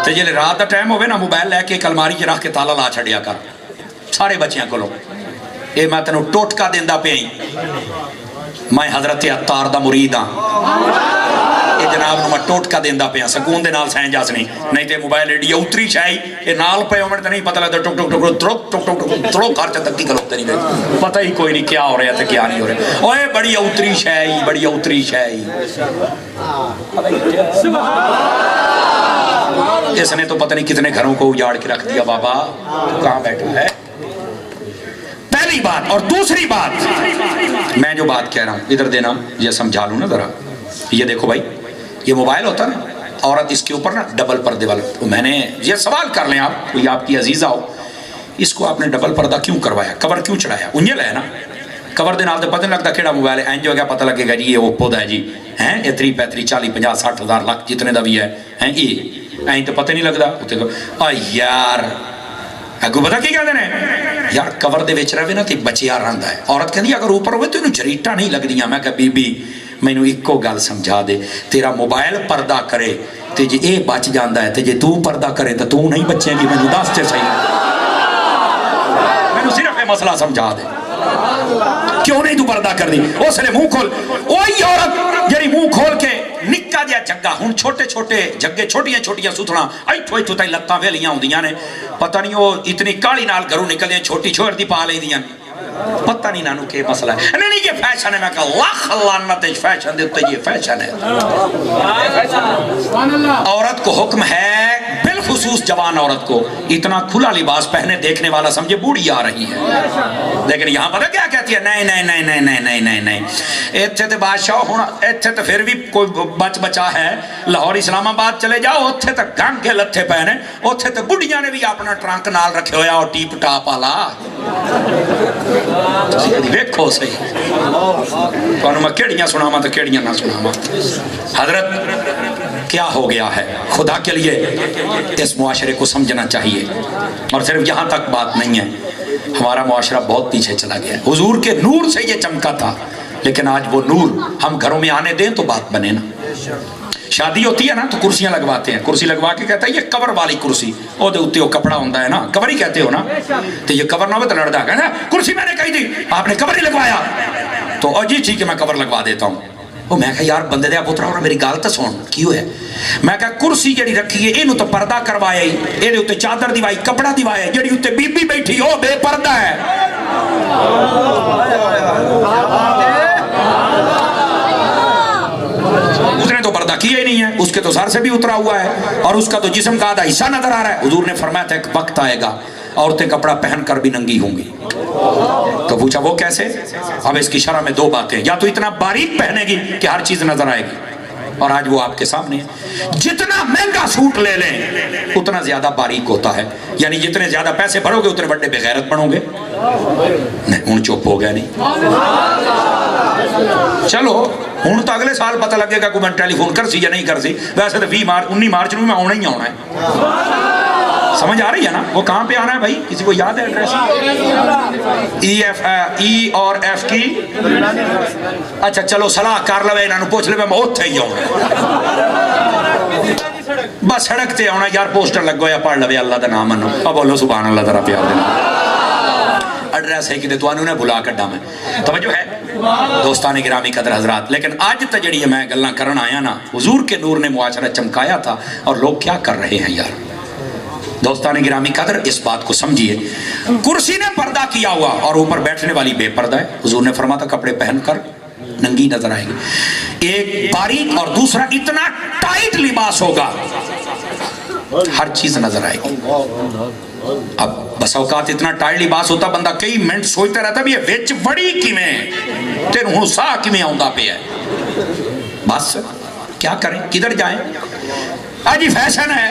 تے جے رات دا ٹائم ہوے نا موبائل لے کے ایک الماری چ رکھ کے تالا لا چھڑیا کر سارے بچیاں کولوں. اے میں تینوں ٹوٹکا دیندا پیا ہی, میں حضرت عطار دا مرید ہاں. یہ جناب نو میں ٹوٹکا دیندا پیا, سکون دے نال سین جاسنی. نہیں تے موبائل ایڈی اتری شائی یہ نال پے ہومن تے نہیں پتہ لگدا ٹک ٹک ٹک ٹک ٹک ٹک ٹک گھر چ تک کی کھلوتے نہیں, پتہ ہی کوئی نہیں کیا ہو رہا ہے تے کیا نہیں ہو رہا. اوئے بڑی اتری شائی, بڑی اتری شائی. اس نے تو پتہ نہیں کتنے گھروں کو اجاڑ کے رکھ دیا. بابا تو کہاں بیٹھا ہے؟ پہلی بات. اور دوسری بات میں جو بات کہہ رہا ہوں ادھر دینا, یہ سمجھا لوں نا ذرا. یہ دیکھو بھائی, یہ موبائل ہوتا نا, عورت اس کے اوپر نا ڈبل پردے والا. میں نے یہ سوال کر لیں, آپ کوئی آپ کی عزیزہ ہو, اس کو آپ نے ڈبل پردہ کیوں کروایا, کور کیوں چڑھایا؟ انجل ہے نا کور دے نال تے پتہ نہیں لگتا کیڑا موبائل ہے. اینج ہو گیا پتہ لگے گا جی یہ اوپو دا ہے جی, ہیں یہ 30 35 40 50 60 ہزار لاکھ جتنے دا بھی ہے ہیں, یہ این تو پتہ نہیں لگتا. یار اگو پتہ کی کہتے ہیں یار, کور دے وچ رہے نا تے بچیا رہندا ہے. عورت کہندی اگر اوپر ہوئے تو انہوں جریٹا نہیں لگدیاں. میں کہ بی بی مینوں ایکو گل سمجھا دے, تیرا موبائل پردہ کرے تے جے اے بچ جاندا ہے تے جے تو پردہ کرے تے تو نہیں بچے گی. مینوں دس تے صحیح, مینوں صرف یہ مسئلہ سمجھا دے کیوں نہیں تو پردہ کر دی. اس نے منہ کھول, وہی عورت جڑی منہ کھول کے نکا جہا جگہ, ہن چھوٹے چھوٹے جگے چھوٹیاں چھوٹیاں ستھنا ایتھوں ایتھوں تائیں لتاں ویلیاں ہوندیاں نے, پتہ نہیں وہ اتنی کالی نال گھروں نکلدیاں, چھوٹی چھوڑ دی پا لیندیاں, پتہ نہیں نانو کہ مسئلہ ہے. نہیں یہ فیشن ہے. میں کہا لاکھ لعنت ہے فیشن دے تو یہ فیشن ہے. عورت کو حکم ہے بالخصوص جوان عورت کو اتنا کھلا لباس پہنے دیکھنے والا سمجھے بوڑھی آ رہی ہے, لیکن یہاں پتہ کیا کہتی ہے, نہیں نہیں نہیں نہیں نہیں نہیں نہیں نہیں ایتھے تے بادشاہ ہونا, ایتھے تے پھر بھی کوئی بچ بچا ہے. لاہور اسلام آباد چلے جاؤ, اوتھے تے گنگ کے لتھے پہنے, اوتھے تے بڑھیاں نے بھی اپنا ٹرنک نال رکھے ہویا اور ٹیپ ٹاپ والا. دیکھو صحیح تو میں کیڑیاں سناواں تو کیڑیاں نہ سناواں. حضرت کیا ہو گیا ہے, خدا کے لیے اس معاشرے کو سمجھنا چاہیے. اور صرف یہاں تک بات نہیں ہے, ہمارا معاشرہ بہت پیچھے چلا گیا. حضور کے نور سے یہ چمکا تھا, لیکن آج وہ نور ہم گھروں میں آنے دیں تو بات بنے نا. شادی ہوتی ہے نا تو کرسیاں لگواتے ہیں, کرسی لگوا کے کہتا ہے یہ کور والی کرسی, او دے اوتے وہ کپڑا ہوندا ہے نا, کور ہی کہتے ہو نا, تو یہ کور نہ ہو تو لڑدا کہنا کرسی میں نے کہی تھی آپ نے کور ہی لگوایا, تو جی ٹھیک ہے میں کور لگوا دیتا ہوں. وہ میں کہا یار بندے دے پترا اور میری گل تے سن کی ہویا. میں کہا کرسی جڑی رکھی ہے اینو تو پردہ کروایا ہی, اے دے اوتے چادر دیوائی کپڑا دیوایا, جڑی اوتے بی بی بیٹھی او بے پردہ ہے. اس نے تو پردہ کیا ہی نہیں ہے, اس کے تو سر سے بھی اترا ہوا ہے اور اس کا تو جسم کا آدھا حصہ نظر آ رہا ہے. حضور نے فرمایا تھا ایک وقت آئے گا عورتیں کپڑا پہن کر بھی ننگی ہوں گی. تو پوچھا وہ کیسے؟ اب اس کی شرح میں دو باتیں, یا تو اتنا باریک پہنے گی کہ ہر چیز نظر آئے گی, اور آج وہ آپ کے سامنے ہے. جتنا مہنگا سوٹ لے لیں اتنا زیادہ باریک ہوتا ہے, یعنی جتنے زیادہ پیسے بھرو گے اتنے بڑے بغیرت بنو گے. نہیں ان چپ ہو گیا نہیں. چلو ہوں تو اگلے سال پتہ لگے گا کوئی میں ٹیلی فون کر سی یا نہیں کر سی. ویسے تو 19 مارچ میں آنا ہی آنا ہے. سمجھ آ رہی ہے نا؟ وہ کہاں پہ آنا ہے بھائی؟ کسی کو یاد ہے ایڈریس؟ ای اور ایف کی. اچھا چلو صلاح کر لو انہوں نے پوچھ لے میں اتنے ہی آنا. بس سڑک تے آنا یار, پوسٹر لگو یا پڑھ لو اللہ دا نام منو. اب بولو سبحان اللہ ذرا پیار دینا. ایڈریس ہے کہ تو انہوں نے بلا کڈا میں. توجہ ہے دوستان گرامی قدر حضرات. لیکن آج تا جڑی میں گلاں کرن آیا نا, حضور کے نور نے معاشرہ چمکایا تھا اور لوگ کیا کر رہے ہیں یار. دوستان گرامی قدر اس بات کو سمجھیے, کرسی نے پردہ کیا ہوا اور اوپر بیٹھنے والی بے پردہ ہے. حضور نے فرمایا تھا کپڑے پہن کر ننگی نظر آئے گی. ایک باریک اور دوسرا اتنا ٹائٹ لباس ہوگا, ہر چیز نظر آئے گی. اب بس اوقات اتنا ٹائٹ لباس ہوتا بندہ کئی منٹ سوچتا رہتا بھی یہ وچ بڑی کیویں تینوں ہن سا کیویں آوندا پیا ہے. بس کیا کریں, کدھر جائیں؟ آج یہ فیشن ہے.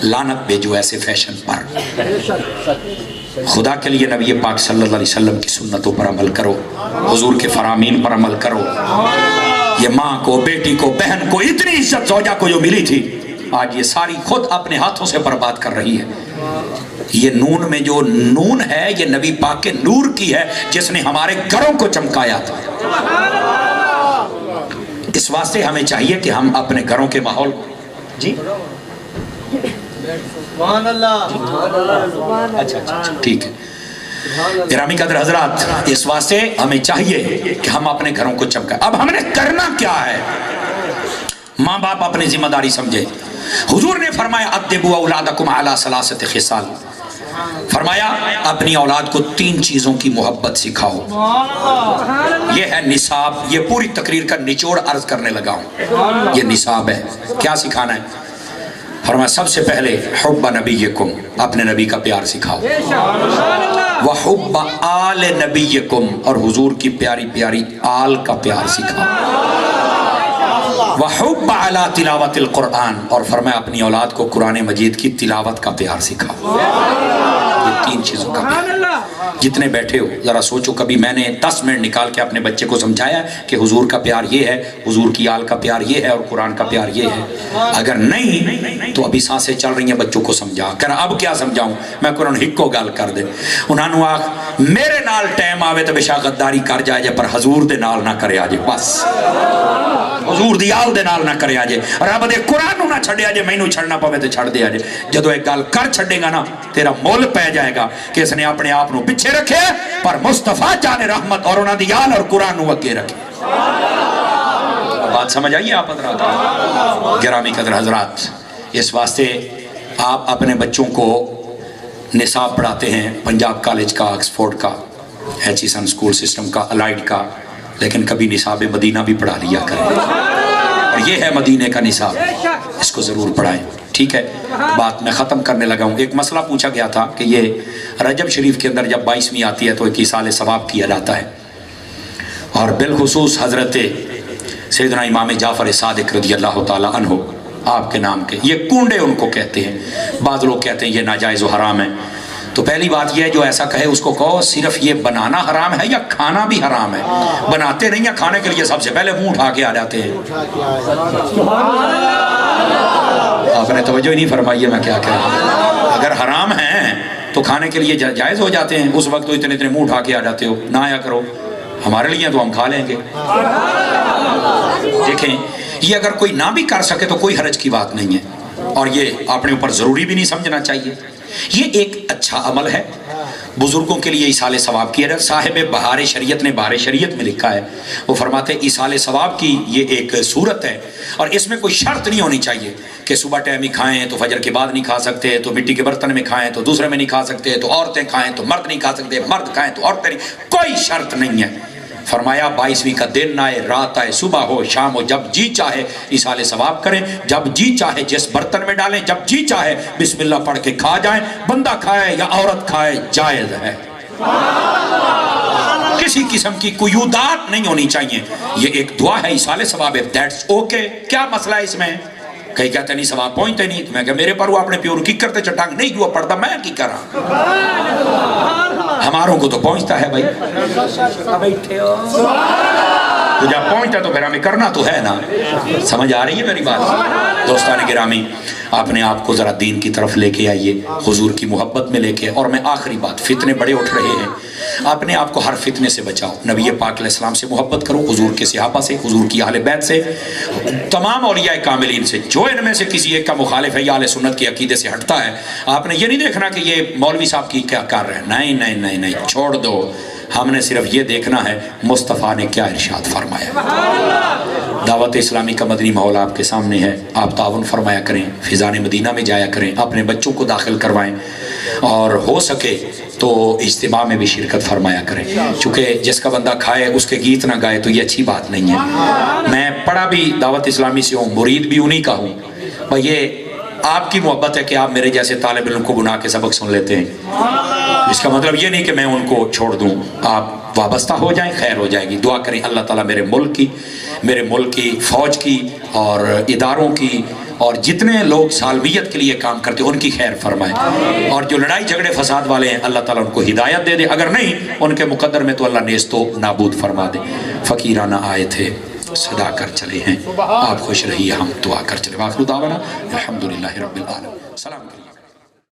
لعنت بھیجو ایسے فیشن پر. خدا کے لیے نبی پاک صلی اللہ علیہ وسلم کی سنتوں پر عمل کرو, حضور کے فرامین پر عمل کرو. یہ ماں کو, بیٹی کو, بہن کو اتنی عزت زوجہ کو جو ملی تھی, آج یہ ساری خود اپنے ہاتھوں سے برباد کر رہی ہے. یہ نون میں جو نون ہے یہ نبی پاک کے نور کی ہے جس نے ہمارے گھروں کو چمکایا تھا. اس واسطے ہمیں چاہیے کہ ہم اپنے گھروں کے ماحول جی سبحان اللہ. اچھا ٹھیک ہے. گرامی قدر حضرات, اس واسطے ہمیں چاہیے کہ ہم اپنے گھروں کو چمکائیں. اب ہم نے کرنا کیا ہے؟ ماں باپ اپنی ذمہ داری سمجھے. حضور نے فرمایا ادبوا اولادکم علی ثلاثۃ خصال. فرمایا اپنی اولاد کو 3 چیزوں کی محبت سکھاؤ. یہ ہے نصاب. یہ پوری تقریر کا نچوڑ عرض کرنے لگا ہوں. یہ نصاب ہے. کیا سکھانا ہے؟ فرمایا سب سے پہلے حب نبیکم, اپنے نبی کا پیار سکھاؤ. وحب آل نبیکم, اور حضور کی پیاری پیاری آل کا پیار سکھاؤ. وحب علی تلاوت القرآن, اور فرمایا اپنی اولاد کو قرآن مجید کی تلاوت کا پیار سکھاؤ. یہ 3 چیزوں کا پیار. جتنے بیٹھے ہو ذرا سوچو, کبھی میں نے 10 منٹ نکال کے اپنے بچے کو سمجھایا کہ حضور کا پیار یہ ہے, حضور کی آل کا پیار یہ ہے, اور قرآن کا پیار یہ ہے؟ اگر نہیں تو ابھی سانسیں چل رہی ہیں بچوں کو سمجھا کر. اب کیا سمجھاؤں میں؟ قرآن ہکو گال کر دے. انہوں نے آخ میرے نال ٹائم آوے تو بشا غداری کر جائے جائے, پر حضور دے نال نہ کرے آجے. بس حضور دی آل دے نال نہ کرے آجے, رب دے قرآن نہ چھڑے آجے, میں نو چھڑنا پوے تو چھڑ دے آجے. جدو ایک گال کر چھڑے گا نا تیرا مول پہ جائے گا کہ اس نے اپنے آپ نو پیچھے رکھے پر مصطفیٰ جان رحمت اور انہاں دی آل اور قرآن نو اگے رکھے. بات سمجھ آئیے آپ حضرات؟ گرامی قدر حضرات, اس واسطے آپ اپنے بچوں کو نصاب پڑھاتے ہیں پنجاب کالج کا, آکسفورڈ کا, ایچیسن سکول سسٹم کا, الائیڈ کا, لیکن کبھی نصاب مدینہ بھی پڑھا لیا کریں. اور یہ ہے مدینے کا نصاب, اس کو ضرور پڑھائیں. ٹھیک ہے, بات میں ختم کرنے لگا ہوں. ایک مسئلہ پوچھا گیا تھا کہ یہ رجب شریف کے اندر جب 22ویں آتی ہے تو ایک ایصال ثواب کیا جاتا ہے, اور بالخصوص حضرت سیدنا امام جعفر صادق رضی اللہ تعالی عنہ آپ کے نام کے یہ کنڈے ان کو کہتے ہیں. بعض لوگ کہتے ہیں یہ ناجائز و حرام ہے. تو پہلی بات یہ ہے جو ایسا کہے اس کو کہو صرف یہ بنانا حرام ہے یا کھانا بھی حرام ہے؟ بناتے نہیں ہیں, کھانے کے لیے سب سے پہلے منہ اٹھا کے آ جاتے ہیں. آپ نے توجہ ہی نہیں فرمائی ہے میں کیا کہہ رہا ہوں. اگر حرام ہیں تو کھانے کے لیے جائز ہو جاتے ہیں, اس وقت تو اتنے اتنے منہ اٹھا کے آ جاتے ہو. نہ آیا کرو, ہمارے لیے تو ہم کھا لیں گے. دیکھیں یہ اگر کوئی نہ بھی کر سکے تو کوئی حرج کی بات نہیں ہے, اور یہ اپنے اوپر ضروری بھی نہیں سمجھنا چاہیے. یہ ایک اچھا عمل ہے, بزرگوں کے لیے ایصال ثواب کیا جائے. صاحب بہار شریعت نے بہار شریعت میں لکھا ہے, وہ فرماتے ہیں ایصال ثواب کی یہ ایک صورت ہے, اور اس میں کوئی شرط نہیں ہونی چاہیے کہ صبح ٹائم ہی کھائیں تو فجر کے بعد نہیں کھا سکتے, تو مٹی کے برتن میں کھائیں تو دوسرے میں نہیں کھا سکتے, تو عورتیں کھائیں تو مرد نہیں کھا سکتے, مرد کھائیں تو عورتیں نہیں. کوئی شرط نہیں ہے. فرمایا 22ویں کا دن آئے, رات آئے, صبح ہو, شام ہو, جب جی چاہے ایصال ثواب کریں, جب جی چاہے جس برتن میں ڈالیں, جب جی چاہے بسم اللہ پڑھ کے کھا جائیں. بندہ کھائے یا عورت کھائے جائز ہے. کسی قسم کی قیودات نہیں ہونی چاہیے. یہ ایک دعا ہے ایصال ثواب ہے, دیٹس اوکے. کیا مسئلہ ہے اس میں؟ کئی کہتے نہیں ثواب پہنچتے نہیں. میں کہ میرے پر وہ اپنے پیور کی کرتے چٹانگ نہیں ہوا پڑتا, میں کی کر رہا. ہماروں کو تو پہنچتا ہے بھائی. تو جب پہنچتا تو پھر ہمیں کرنا تو ہے نا. سمجھ آ رہی ہے میری بات؟ دوستان گرامی اپنے آپ کو ذرا دین کی طرف لے کے آئیے، حضور کی محبت میں لے کے. اور میں آخری بات، فتنے بڑے اٹھ رہے ہیں، اپنے آپ کو ہر فتنے سے بچاؤ. نبی پاک علیہ السلام سے محبت کرو، حضور کے صحابہ سے، حضور کی اہل بیت سے، تمام اولیاء کاملین سے. جو ان میں سے کسی ایک کا مخالف ہے یا اہل سنت کے عقیدے سے ہٹتا ہے، آپ نے یہ نہیں دیکھنا کہ یہ مولوی صاحب کی کیا کر رہے ہیں. نہیں نہیں نہیں نہیں، چھوڑ دو. ہم نے صرف یہ دیکھنا ہے مصطفیٰ نے کیا ارشاد فرمایا. دعوت اسلامی کا مدنی ماحول آپ کے سامنے ہے، آپ تعاون فرمایا کریں، فیضان مدینہ میں جایا کریں، اپنے بچوں کو داخل کروائیں، اور ہو سکے تو اجتماع میں بھی شرکت فرمایا کریں. چونکہ جس کا بندہ کھائے اس کے گیت نہ گائے تو یہ اچھی بات نہیں ہے. میں پڑھا بھی دعوت اسلامی سے ہوں، مرید بھی انہی کا ہوں. بھئی یہ آپ کی محبت ہے کہ آپ میرے جیسے طالب علم کو بنا کے سبق سن لیتے ہیں. اس کا مطلب یہ نہیں کہ میں ان کو چھوڑ دوں. آپ وابستہ ہو جائیں، خیر ہو جائے گی. دعا کریں اللہ تعالیٰ میرے ملک کی فوج کی اور اداروں کی اور جتنے لوگ سالمیت کے لیے کام کرتے ہیں ان کی خیر فرمائے. اور جو لڑائی جھگڑے فساد والے ہیں اللہ تعالیٰ ان کو ہدایت دے دے، اگر نہیں ان کے مقدر میں تو اللہ نیست و نابود فرما دے. فقیرانہ آئے تھے، صدا کر چلے ہیں. آپ خوش رہیے، ہم دعا کر چلے. وآخر دعوانا الحمدللہ رب العالمین. سلام.